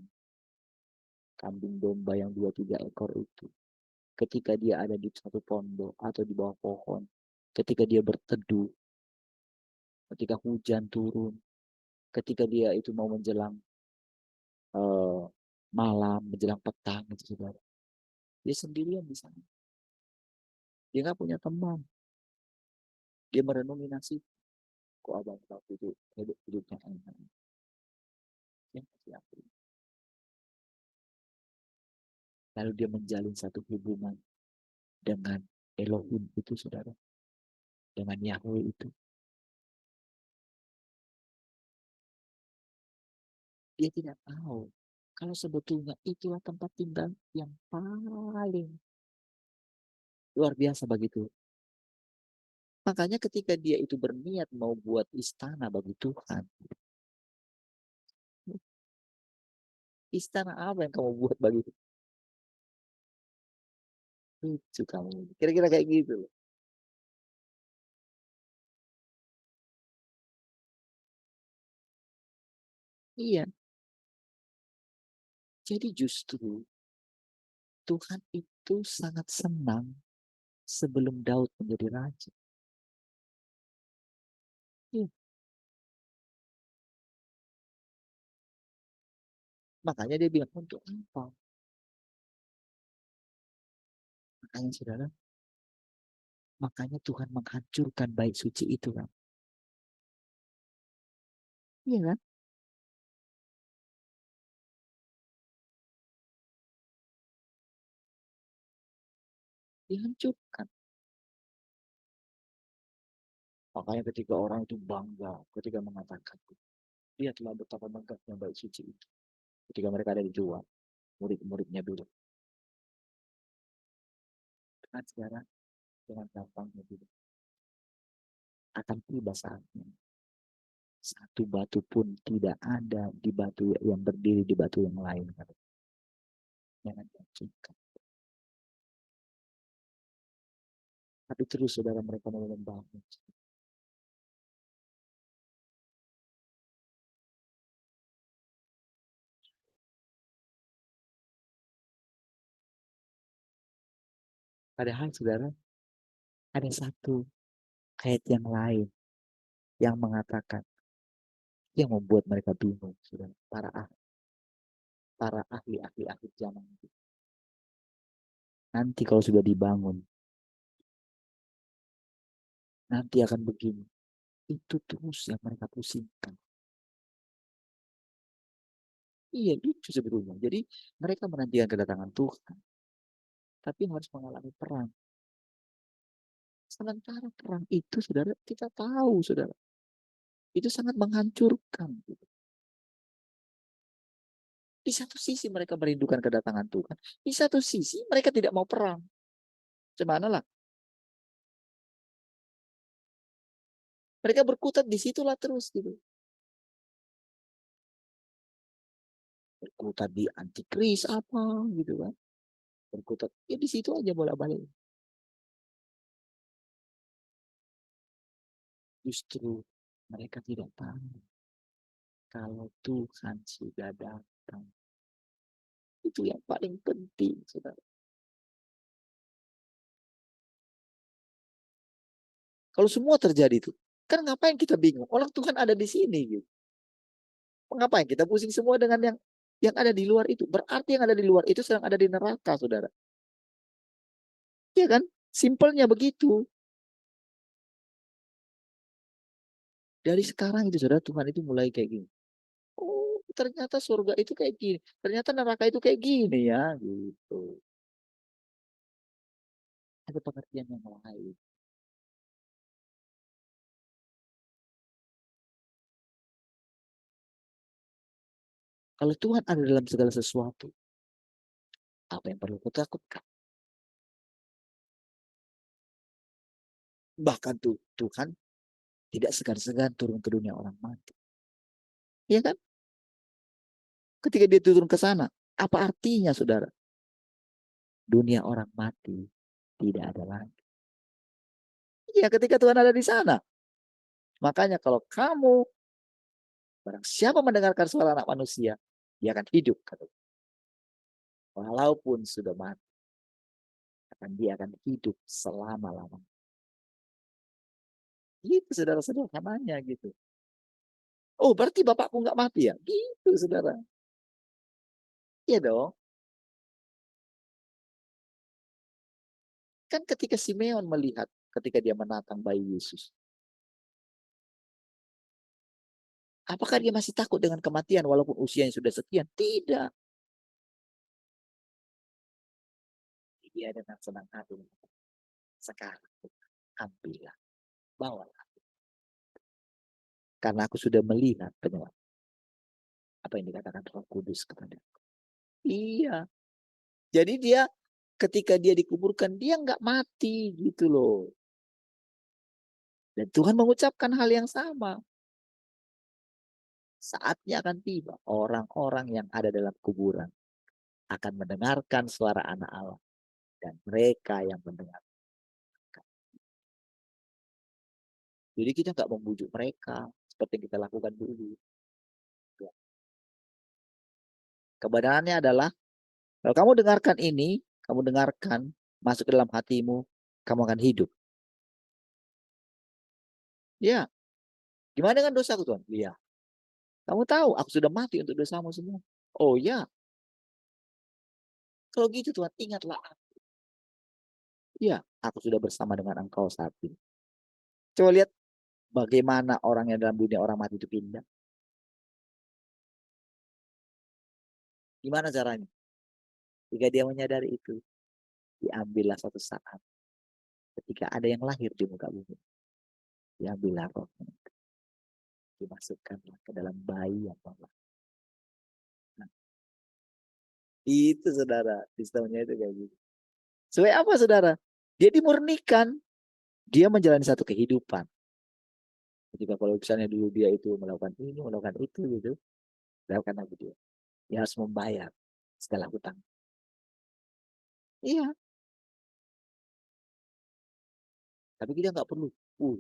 kambing domba yang 2-3 ekor itu. Ketika dia ada di satu pondok atau di bawah pohon. Ketika dia berteduh. Ketika hujan turun. Ketika dia itu mau menjelang malam, menjelang petang. Gitu, saudara. Dia sendirian di sana. Dia nggak punya teman. Dia merenungi nasib. Kok abang tahu itu hidupnya enak. Yang kasih. Lalu dia menjalin satu hubungan dengan Elohim itu, saudara. Dengan Yahweh itu. Dia tidak tahu kalau sebetulnya itulah tempat tinggal yang paling luar biasa bagi Tuhan. Makanya ketika dia itu berniat mau buat istana bagi Tuhan. Istana apa yang kamu buat bagi Tuhan? Lucu kamu. Kira-kira kayak gitu loh. Iya. Jadi justru Tuhan itu sangat senang sebelum Daud menjadi raja. Iya. Makanya dia bilang, untuk apa? Makanya saudara, makanya Tuhan menghancurkan bait suci itu kan. Iya kan? Dihancurkan. Makanya ketika orang itu bangga ketika mengatakan, lihatlah betapa megahnya bait suci itu. Ketika mereka ada di luar, murid-muridnya dulu. Kan sekarang dengan gampangnya dulu. Akan tiba saatnya. Satu batu pun tidak ada di batu yang berdiri di batu yang lain. Jangan dihancurkan. Tapi terus saudara mereka mau membangun. Padahal saudara, ada satu ayat yang lain yang mengatakan Yang membuat mereka bingung, saudara. Para ahli-ahli akhir zaman itu. Nanti kalau sudah dibangun, nanti akan begini. Itu terus yang mereka pusingkan. Iya, lucu sebetulnya. Jadi mereka menantikan kedatangan Tuhan, tapi harus mengalami perang. Sementara perang itu, saudara, kita tahu, saudara, itu sangat menghancurkan. Gitu. Di satu sisi mereka merindukan kedatangan Tuhan, di satu sisi mereka tidak mau perang. Gimana lah? Mereka berkutat di situlah terus gitu. Berkutat di antikris apa gitu kan. Berkutat ya di situ aja bolak-balik. Justru mereka tidak tahu kalau Tuhan sudah datang. Itu yang paling penting, saudara. Kalau semua terjadi itu, kan ngapain kita bingung? Orang Tuhan ada di sini gitu. Ngapain kita pusing semua dengan yang ada di luar itu? Berarti yang ada di luar itu sedang ada di neraka, saudara. Iya kan? Simpelnya begitu. Dari sekarang itu, saudara, Tuhan itu mulai kayak gini. Oh, ternyata surga itu kayak gini. Ternyata neraka itu kayak gini ya, gitu. Ada pengertian yang lain. Kalau Tuhan ada dalam segala sesuatu, apa yang perlu kita takutkan? Bahkan Tuhan tidak segan-segan turun ke dunia orang mati. Iya kan? Ketika dia turun ke sana, apa artinya, saudara? Dunia orang mati tidak ada lagi. Iya, ketika Tuhan ada di sana. Makanya kalau kamu, barang siapa mendengarkan suara anak manusia, dia akan hidup. Walaupun sudah mati, dia akan hidup selama-lamanya. Gitu, saudara, sederhananya gitu. Oh, berarti bapakku nggak mati ya? Gitu, saudara. Iya dong. Kan ketika Simeon melihat, ketika dia menatang bayi Yesus, apakah dia masih takut dengan kematian walaupun usianya sudah sekian? Tidak. Dia dengan senang hati. Sekarang, ambillah, bawalah. Karena aku sudah melihat penyebab. Apa yang dikatakan Roh Kudus kepada aku. Iya. Jadi dia ketika dia dikuburkan, dia nggak mati gitu loh. Dan Tuhan mengucapkan hal yang sama. Saatnya akan tiba. Orang-orang yang ada dalam kuburan akan mendengarkan suara anak Allah. Dan mereka yang mendengar. Jadi kita nggak membujuk mereka seperti yang kita lakukan dulu. Kebenarannya adalah kalau kamu dengarkan ini, kamu dengarkan, masuk ke dalam hatimu, kamu akan hidup. Ya, gimana dengan dosaku Tuhan? Iya. Kamu tahu, aku sudah mati untuk dosamu semua. Oh ya. Kalau gitu Tuhan, ingatlah aku. Iya, aku sudah bersama dengan engkau saat ini. Coba lihat bagaimana orang yang dalam dunia orang mati itu pindah. Gimana caranya? Jika dia menyadari itu, diambillah suatu saat. Ketika ada yang lahir di muka bumi, diambillah rohnya. Dimasukkanlah ke dalam bayi yang Allah. Nah, itu saudara, sistemnya itu kayak gitu. Supaya apa saudara? Dia dimurnikan. Dia menjalani satu kehidupan. Ketika kalau misalnya dulu dia itu melakukan ini, melakukan itu gitu. Lakukan lagi dia. Dia harus membayar segala hutang. Iya. Tapi kita nggak perlu.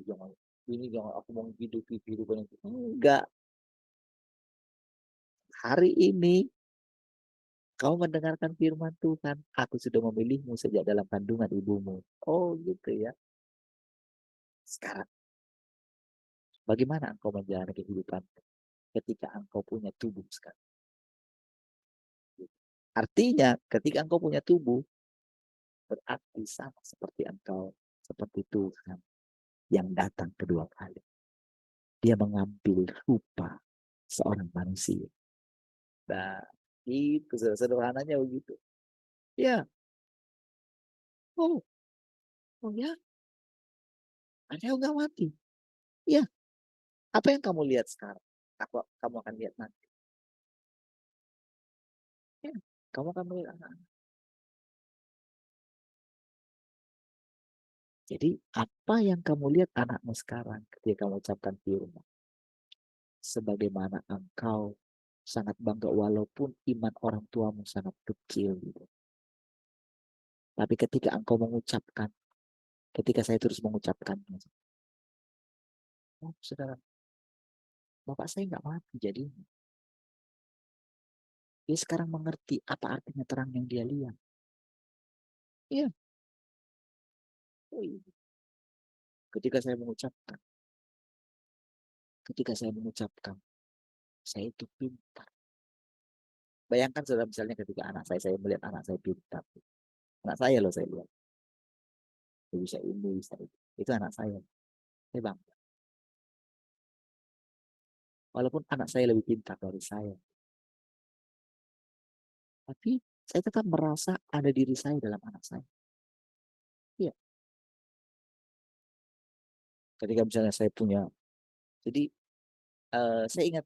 Jangan ini jangan aku mau hidup kehidupan yang enggak. Hari ini kau mendengarkan firman Tuhan, aku sudah memilihmu sejak dalam kandungan ibumu. Oh gitu ya. Sekarang, bagaimana engkau menjalani kehidupan? ketika engkau punya tubuh sekarang. Artinya ketika engkau punya tubuh, berarti sama seperti engkau, seperti Tuhan yang datang kedua kali. Dia mengambil rupa seorang manusia. Nah, itu sederhananya begitu. Ya. Oh ya. Ada yang nggak mati. Ya. Apa yang kamu lihat sekarang? Kamu akan lihat nanti. Ya. Kamu akan melihat anak-anak. Jadi apa yang kamu lihat anakmu sekarang ketika kamu ucapkan firman? Sebagaimana engkau sangat bangga walaupun iman orang tuamu sangat kecil gitu. Tapi ketika engkau mengucapkan, ketika saya terus mengucapkannya, oh saudara, bapak saya nggak mati jadi. Dia sekarang mengerti apa artinya terang yang dia lihat. Iya. Oh, iya. Ketika saya mengucapkan, saya itu pintar. Bayangkan saudara misalnya ketika anak saya melihat anak saya pintar. Anak saya loh saya lihat. Dia bisa ini, bisa itu. Itu anak saya. Saya bangga. Walaupun anak saya lebih pintar dari saya. Tapi saya tetap merasa ada diri saya dalam anak saya. Iya. Ketika misalnya saya punya. Jadi saya ingat.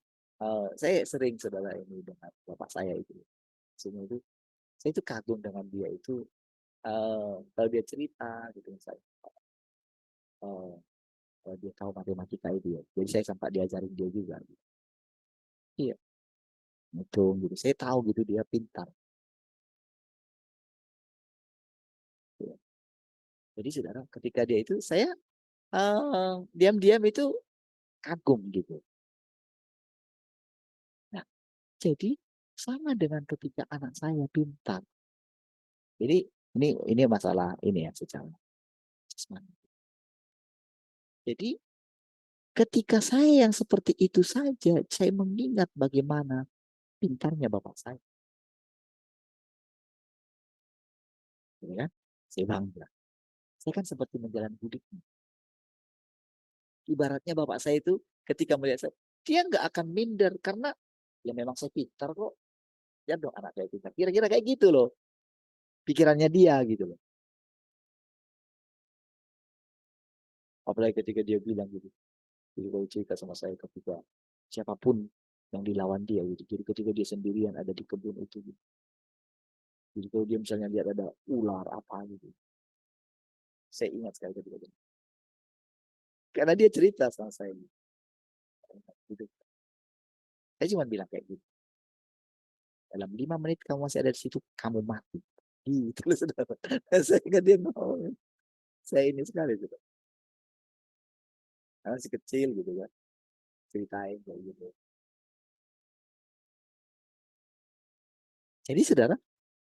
Saya sering saudara ini dengan bapak saya itu. Semua itu. Saya itu kagum dengan dia itu. Kalau dia cerita gitu misalnya. Kalau dia tahu matematika itu ya. Jadi saya sempat diajarin dia juga. Gitu. Iya. Hitung gitu. Saya tahu gitu dia pintar. Iya. Jadi saudara, ketika dia itu saya diam-diam itu kagum gitu. Nah, jadi sama dengan ketika anak saya pintar. Jadi ini masalah ini ya secara jasmani. Jadi ketika saya yang seperti itu saja, saya mengingat bagaimana pintarnya bapak saya. Ya kan? Saya bangga. Saya kan seperti menjalani hidupnya. Ibaratnya bapak saya itu ketika melihat saya, dia nggak akan minder karena ya memang saya pintar kok. Ya dong anak saya pintar. Kira-kira kayak gitu loh. Pikirannya dia gitu loh. Apalagi ketika dia bilang gitu. Jadi kalau cerita sama saya ketika siapapun yang dilawan dia gitu. Jadi ketika dia sendirian ada di kebun itu gitu. Jadi kalau dia misalnya lihat ada ular apa gitu. Saya ingat sekali ketika itu. Karena dia cerita sama saya gitu. Saya cuma bilang kayak gitu. Dalam 5 menit kamu masih ada di situ, kamu mati. Gitu loh saudara. Saya ingat dia ngomong. Saya ini sekali gitu. Karena masih kecil gitu kan. Ceritain kayak gitu. Jadi saudara,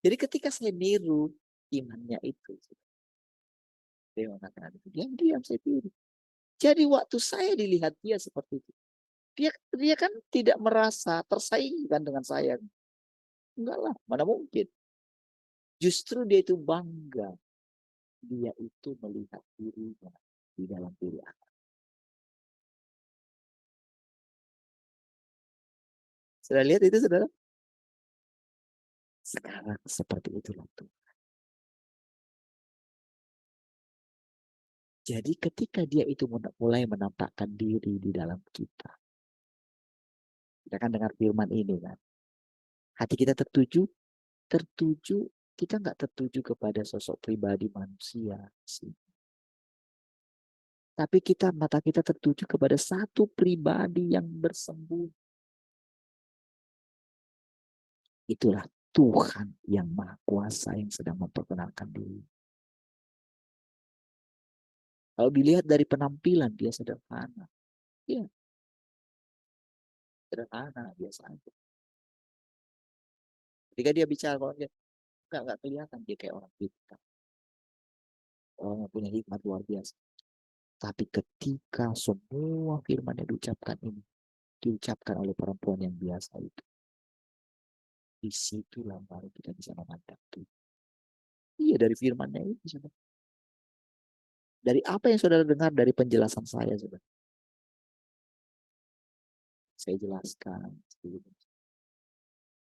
jadi ketika saya niru imannya itu, dia mengatakan itu, diam-diam saya tiru. Jadi waktu saya dilihat dia seperti itu, dia kan tidak merasa tersaingi kan dengan saya. Enggak lah, mana mungkin. Justru dia itu bangga. Dia itu melihat dirinya di dalam diri anak. Sudah lihat itu saudara? Sekarang seperti itulah Tuhan. Jadi ketika dia itu mulai menampakkan diri di dalam kita. Kita kan dengar firman ini kan. Hati kita tertuju, kita nggak tertuju kepada sosok pribadi manusia sih. Tapi mata kita tertuju kepada satu pribadi yang bersembunyi. Itulah Tuhan yang Maha Kuasa yang sedang memperkenalkan diri. Kalau dilihat dari penampilan dia sederhana. Ya. Sederhana biasa aja. Ketika dia bicara kalau dia nggak kelihatan dia kayak orang pintar. Orang yang punya hikmat luar biasa. Tapi ketika semua firman yang diucapkan ini diucapkan oleh perempuan yang biasa itu. Disitulah baru kita bisa memandang Tuhan. Iya, dari firman-Nya itu, saudara. Dari apa yang saudara dengar dari penjelasan saya, saudara. Saya jelaskan.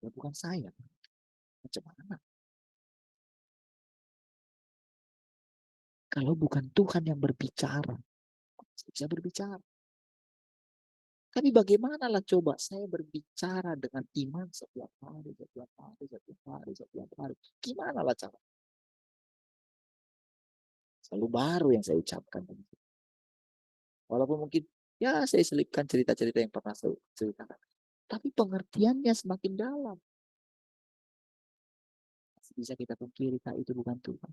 Ya bukan saya. Macam mana? Kalau bukan Tuhan yang berbicara, saya bisa berbicara. Tapi bagaimana lah coba saya berbicara dengan iman setiap hari. Gimana lah cara? Selalu baru yang saya ucapkan. Walaupun mungkin ya saya selipkan cerita-cerita yang pernah saya ceritakan. Tapi pengertiannya semakin dalam. Bisa kita pungkiri itu bukan Tuhan.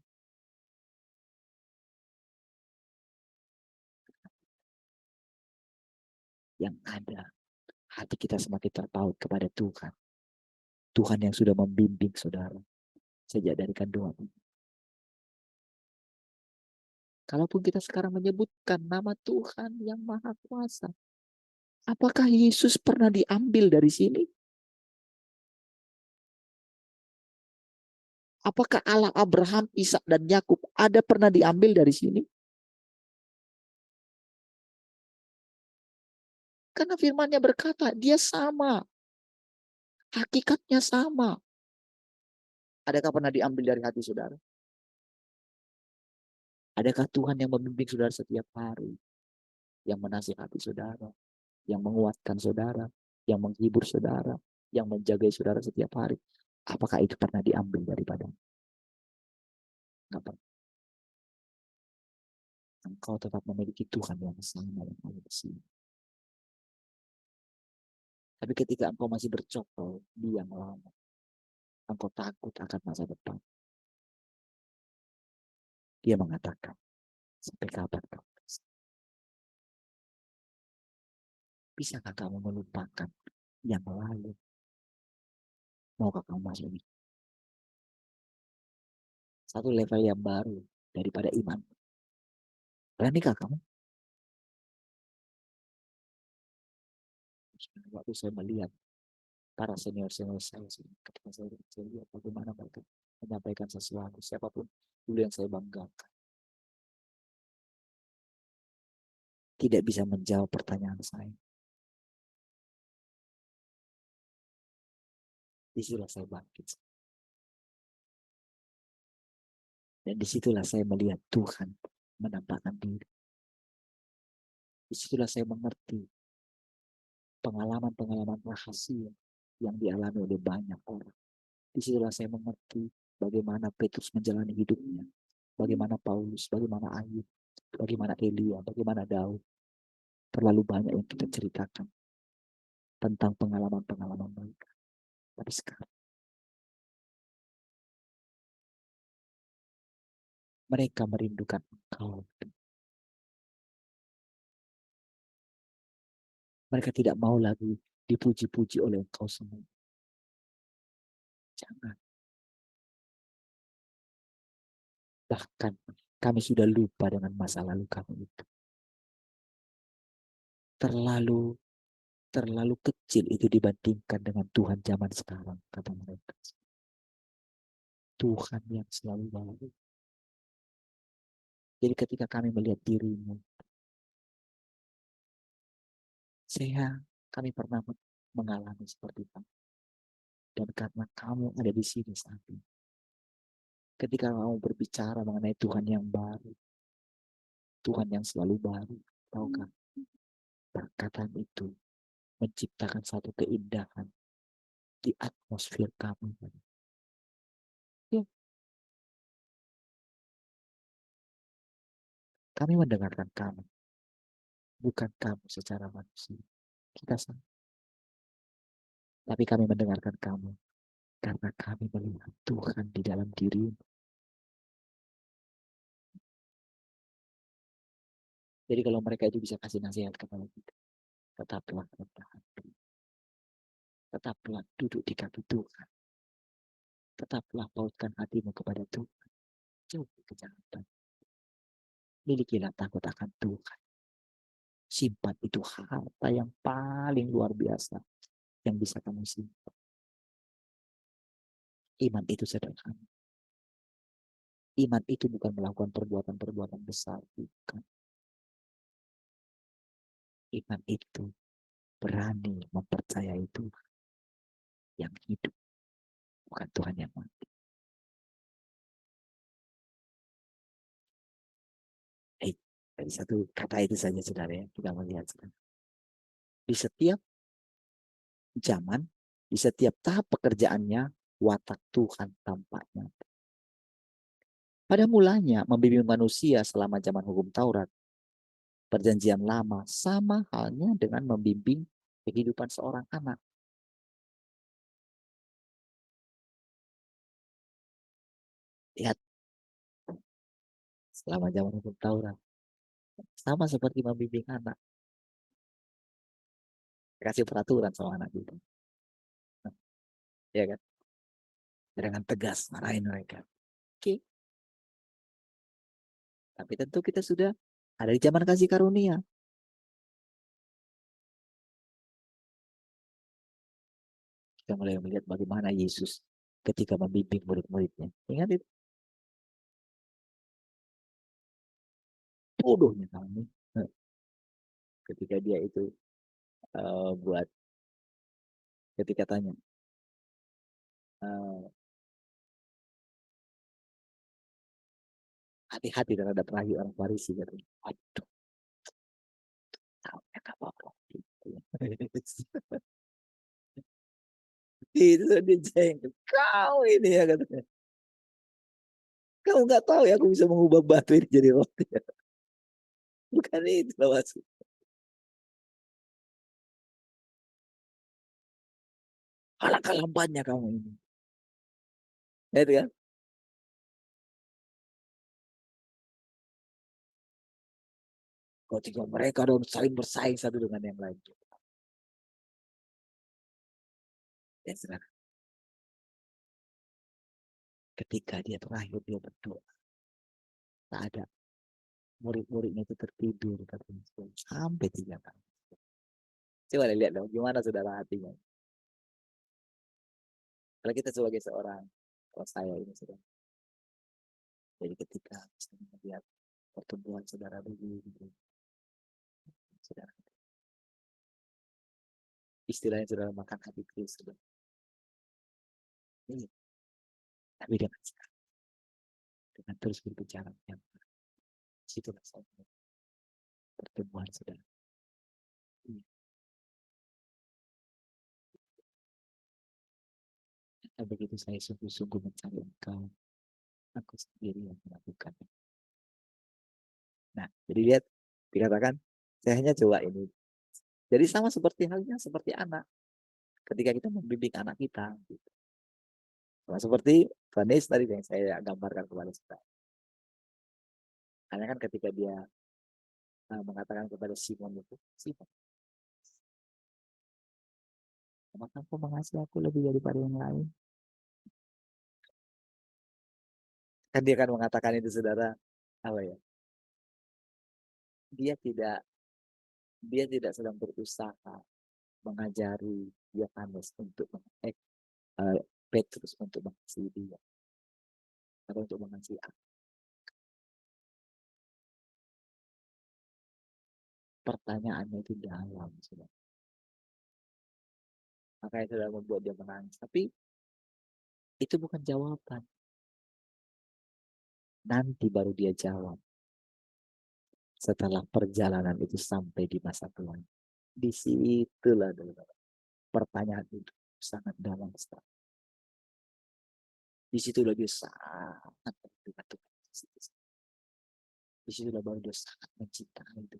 Yang ada, hati kita semakin terpaut kepada Tuhan. Tuhan yang sudah membimbing saudara sejak dari kandungan. Kalaupun kita sekarang menyebutkan nama Tuhan yang Maha Kuasa, apakah Yesus pernah diambil dari sini? Apakah Allah Abraham, Ishak dan Yakub ada pernah diambil dari sini? Karena firman-Nya berkata, dia sama. Hakikatnya sama. Adakah pernah diambil dari hati saudara? Adakah Tuhan yang membimbing saudara setiap hari? Yang menasihati saudara? Yang menguatkan saudara? Yang menghibur saudara? Yang menjaga saudara setiap hari? Apakah itu pernah diambil daripada? Enggak pernah. Engkau tetap memiliki Tuhan yang sama yang ada di sini. Tapi ketika engkau masih bercokol di yang lama, engkau takut akan masa depan. Dia mengatakan, sampai kapan kau? Bisakah kamu melupakan yang lalu? Maukah kamu masuk ini? Satu level yang baru daripada iman. Beranikah kamu? Waktu saya melihat para senior-senior saya, ketika saya lihat bagaimana mereka menyampaikan sesuatu, siapapun dulu yang saya banggakan, tidak bisa menjawab pertanyaan saya. Disitulah saya bangkit. Dan disitulah saya melihat Tuhan menampakkan diri. Disitulah saya mengerti pengalaman-pengalaman rahasia yang dialami oleh banyak orang. Disitulah saya mengerti bagaimana Petrus menjalani hidupnya. Bagaimana Paulus, bagaimana Ayub, bagaimana Elia, bagaimana Daud. Terlalu banyak yang kita ceritakan tentang pengalaman-pengalaman mereka. Tapi sekarang mereka merindukan Engkau. Mereka tidak mau lagi dipuji-puji oleh Engkau semua. Jangan. Bahkan kami sudah lupa dengan masa lalu kami itu. Terlalu kecil itu dibandingkan dengan Tuhan zaman sekarang, kata mereka. Tuhan yang selalu baik. Jadi ketika kami melihat dirimu, kami pernah mengalami seperti itu. Dan karena kamu ada di sini saat ini, ketika kamu berbicara mengenai Tuhan yang baru, Tuhan yang selalu baru, tahukah, perkataan itu menciptakan satu keindahan di atmosfer kamu. Ya. Kami mendengarkan kamu, bukan kamu secara manusia. Kita sama. Tapi kami mendengarkan kamu karena kami melihat Tuhan di dalam dirimu. Jadi kalau mereka itu bisa kasih nasihat kepada kita, tetaplah rendah hati. Tetaplah duduk di kaki Tuhan. Tetaplah pautkan hatimu kepada Tuhan. Jauhi kejahatan. Milikilah takut akan Tuhan. Simpan itu harta yang paling luar biasa yang bisa kamu simpan. Iman itu sederhana. Iman itu bukan melakukan perbuatan-perbuatan besar, bukan. Iman itu berani mempercayai Tuhan yang hidup, bukan Tuhan yang mati. Dari satu kata itu saja, saudara, ya, kita melihat di setiap zaman, di setiap tahap pekerjaannya, watak Tuhan tampaknya. Pada mulanya membimbing manusia selama zaman hukum Taurat, Perjanjian Lama, sama halnya dengan membimbing kehidupan seorang anak. Lihat, selama zaman hukum Taurat, sama seperti membimbing anak. Kasih peraturan sama anak itu. Ya kan? Dengan tegas marahin mereka. Oke. Tapi tentu kita sudah ada di zaman kasih karunia. Kita mulai melihat bagaimana Yesus ketika membimbing murid-muridnya. Ingat itu? Bodohnya kamu. Ketika dia itu buat, ketika tanya, hati-hati terhadap rayu orang Farisi. Waduh, tahu ya apa-apa. Itu dia jengkel. Kau ini ya katanya. Kamu nggak tahu ya aku bisa mengubah batu ini jadi roti. Bukan itu lah maksud. Alangkah lambatnya kamu ini. Ya, itu kan? Ketika mereka dong saling bersaing satu dengan yang lain. Ya, saudara. Ketika dia terakhir dia berdoa, tak ada murid-muridnya itu tertidur sampai 3 kali. Coba lihat dong gimana saudara hatinya. Kalau kita sebagai seorang, kalau saya ini saudara, jadi ketika saya melihat pertumbuhan saudara begitu, saudara, istilahnya saudara makan hati Kristus, saudara. Ini, tapi dengan terus berbicara yang situlah saya pertumbuhan saudara. Dan begitu saya sungguh-sungguh mencari Engkau, aku sendiri yang melakukan. Nah, jadi lihat, dikatakan, saya hanya coba ini. Jadi sama seperti halnya seperti anak. Ketika kita membimbing anak kita. Gitu. Sama seperti Vanis tadi yang saya gambarkan kepada kita. Karena kan ketika dia mengatakan kepada Simon itu, Simon, apakah kau mengasihi aku lebih daripada yang lain? Kan dia akan mengatakan itu, saudara, apa ya? Dia tidak sedang berusaha mengajari Yohanes untuk Petrus untuk mengasihi dia atau untuk mengasihi aku. Pertanyaannya itu dalam, saudara. Makanya sudah membuat dia menangis. Tapi itu bukan jawaban. Nanti baru dia jawab. Setelah perjalanan itu sampai di masa tua. Di situlah pertanyaan itu sangat dalam sekali. Di situlah dia sangat mencintai Tuhan. Di situlah baru dia sangat mencintai itu.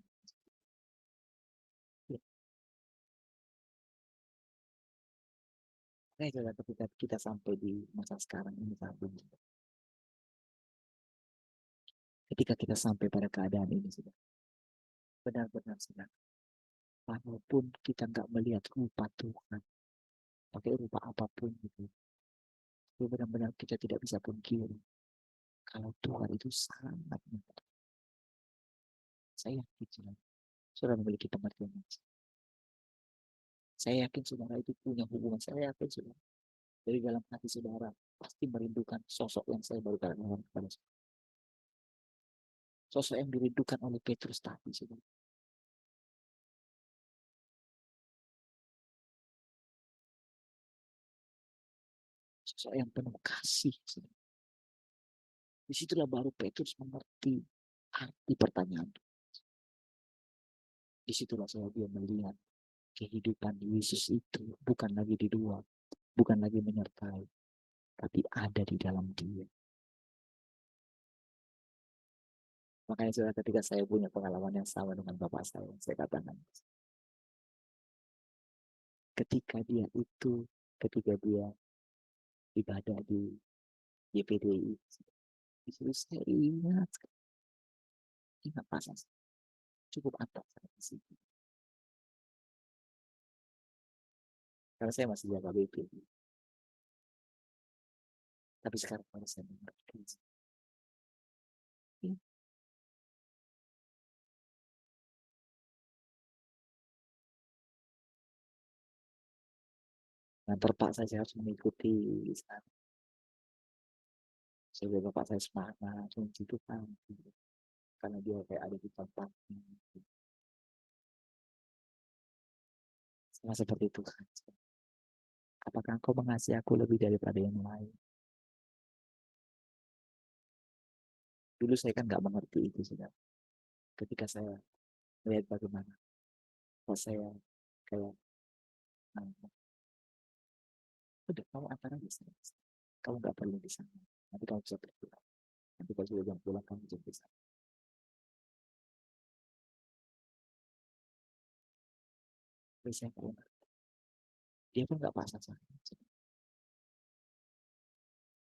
Nah, ketika kita sampai di masa sekarang ini, ketika kita sampai pada keadaan ini, sudah benar-benar sudah, walaupun kita nggak melihat rupa Tuhan, pakai rupa apapun itu, benar-benar kita tidak bisa pungkiri kalau Tuhan itu sangat menentukan. Saya yakin, Saudara memiliki pengertian yang sama. Saya yakin saudara itu punya hubungan. Saya yakin saudara dari dalam hati saudara pasti merindukan sosok yang saya baru katakan kepada saudara. Sosok yang dirindukan oleh Petrus tadi, saudara. Sosok yang penuh kasih, saudara. Disitulah baru Petrus mengerti arti pertanyaan. Disitulah saya dia melihat kehidupan Yesus itu bukan lagi di dua, bukan lagi menyertai, tapi ada di dalam dia. Makanya saudara, ketika saya punya pengalaman yang sama dengan bapak saya katakan, ketika dia ibadah di YPDI, itu saya ingat pasang cukup atas di situ. Karena saya masih jaga BP. Tapi sekarang pada saya mengerti. Ya. Nah, terpaksa saya harus mengikuti sekarang. Saya bilang bapak saya semangat, itu kan. Karena dia kayak ada di tempatnya. Sama seperti itu kan. Apakah engkau mengasihi aku lebih daripada yang lain? Dulu saya kan nggak mengerti itu, saudara. Ketika saya melihat bagaimana pas saya kayak udah kamu antara di sana, kamu nggak perlu di sana, nanti kamu bisa berpulang, nanti kalau sudah jam pulang kamu bisa di sana. Tapi saya nggak mengerti, dia pun nggak paksa saya.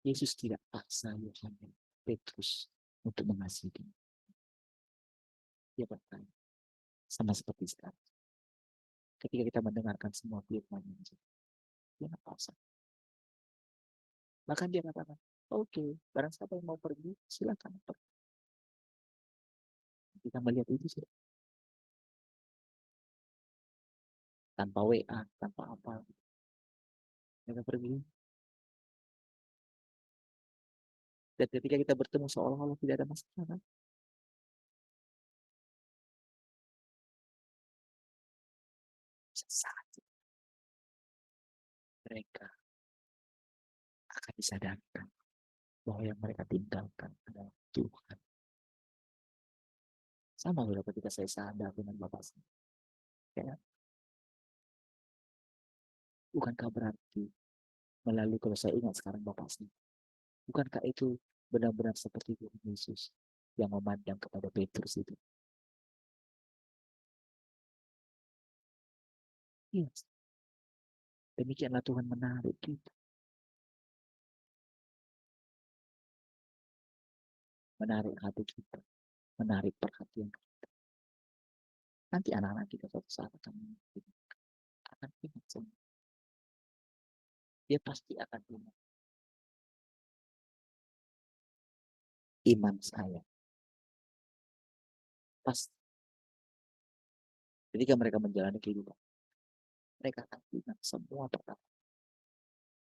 Yesus tidak paksa Yohanes Petrus untuk mengasihi dia. Dia bertanya, sama seperti sekarang. Ketika kita mendengarkan semua firman ini, dia nggak paksa. Bahkan dia katakan, oke, barang siapa yang mau pergi, silakan pergi. Kita melihat itu sih. Tanpa WA, tanpa apa. Mereka pergi. Dan ketika kita bertemu seolah-olah tidak ada masalah. Kan? Saat mereka akan disadarkan bahwa yang mereka tinggalkan adalah Tuhan. Sama ketika saya sadar dengan Bapak saya. Ya. Bukankah berarti melalui kalau saya ingat sekarang Bapak saya. Bukankah itu benar-benar seperti Tuhan Yesus yang memandang kepada Petrus itu? Yes. Demikianlah Tuhan menarik kita. Menarik hati kita. Menarik perhatian kita. Nanti anak-anak kita suatu saat akan ingat semua. Dia pasti akan ingat. Iman saya. Pasti. Ketika mereka menjalani kehidupan, mereka akan ingat semua perkara.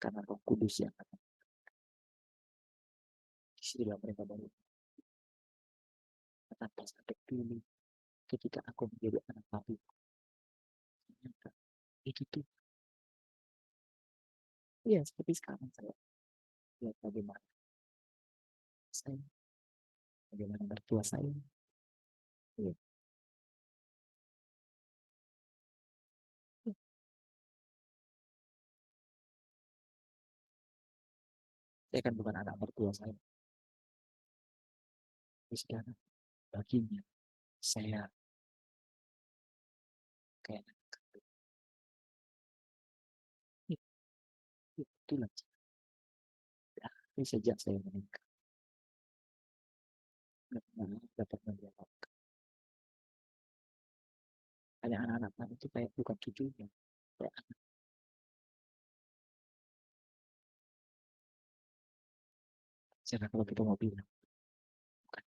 Karena Roh Kudus yang akan. Disinilah mereka baru. Tanpa sampai pilih. Ketika aku menjadi anak papi. Ternyata itu tuh. Iya, seperti sekarang saya. Lihat bagaimana. Saya. Bagaimana mertua saya. Iya. Saya kan bukan anak mertua saya. Tapi sekarang baginya saya kayak itulah sejak saya menikah dapat menjawabkan hanya anak-anak itu kayak bukan cucunya kayak anak. Karena kalau kita mau bilang bukan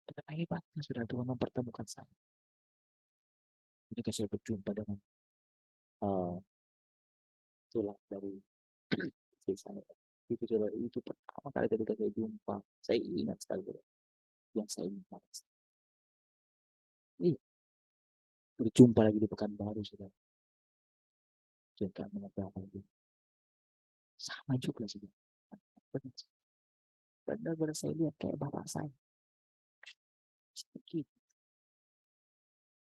Betapa hebatnya sudah Tuhan mempertemukan saya. Ketika saya berjumpa dengan tulang dari istri saya. Itu saudara, itu pertama kali ketika saya jumpa, saya ingat sekali saudara, yang saya ingat. Iya, berjumpa lagi di Pekanbaru saudara. Juga mengetahui lagi. Sama juga saudara. Benar-benar saya lihat kayak bapak saya. Sedikit.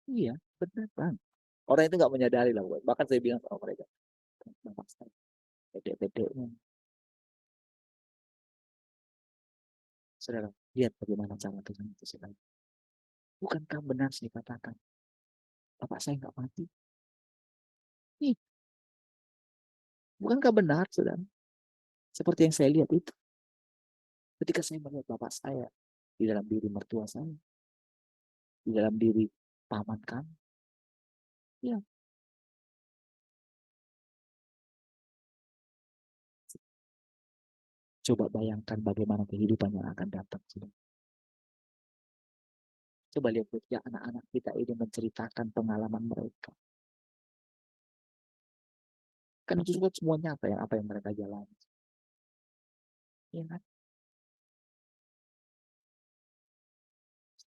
Iya, benar bang. Orang itu nggak menyadari lah, bahkan saya bilang sama mereka, bapak saya, pede-pedenya. Saudara, lihat bagaimana cara Tuhan itu saudara. Bukankah benar saya katakan, bapak saya nggak mati? Ih, bukankah benar saudara? Seperti yang saya lihat itu. Ketika saya melihat bapak saya di dalam diri mertua saya, di dalam diri paman kami, ya. Coba bayangkan bagaimana kehidupan yang akan datang. Saudara. Coba lihat ya anak-anak kita ini menceritakan pengalaman mereka. Kan itu semua nyata yang apa yang mereka jalani. Ya kan?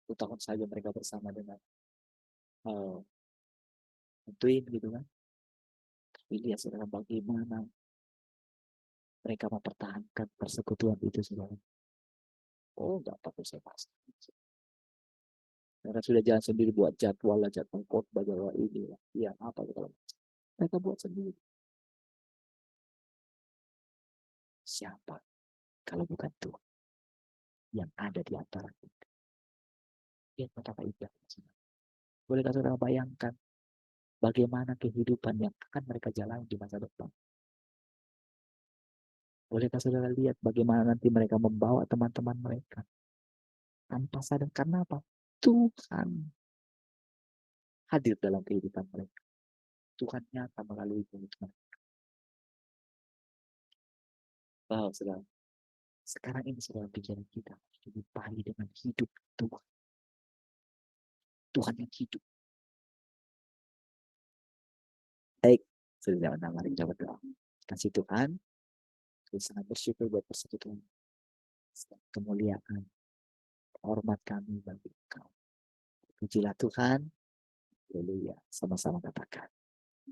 1 tahun saja mereka bersama dengan twin gitu kan. Tapi lihat saudara bagaimana mereka mempertahankan persekutuan itu saudara. Oh, enggak apa-apa saya pasti. Mereka sudah jalan sendiri buat jadwal khotbah jadwal ini. Ya apa kalau mereka buat sendiri. Siapa kalau bukan Tuhan yang ada di antara kita? Lihat betapa indahnya. Bolehkah saudara bayangkan bagaimana kehidupan yang akan mereka jalani di masa depan? Bolehkah saudara lihat bagaimana nanti mereka membawa teman-teman mereka tanpa sadar? Karena apa? Tuhan hadir dalam kehidupan mereka. Tuhan nyata melalui mulut mereka. Wow, saudara. Sekarang ini saudara pikiran kita dilimpahi dengan hidup Tuhan. Tuhan yang hidup. Baik, sudah mari kita berdoa. Kasih Tuhan, kita sangat bersyukur buat persekutuan. Kemuliaan, hormat kami bagi Engkau. Pujilah Tuhan. Haleluya. Sama-sama katakan.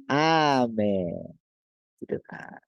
Amin. Tuhan.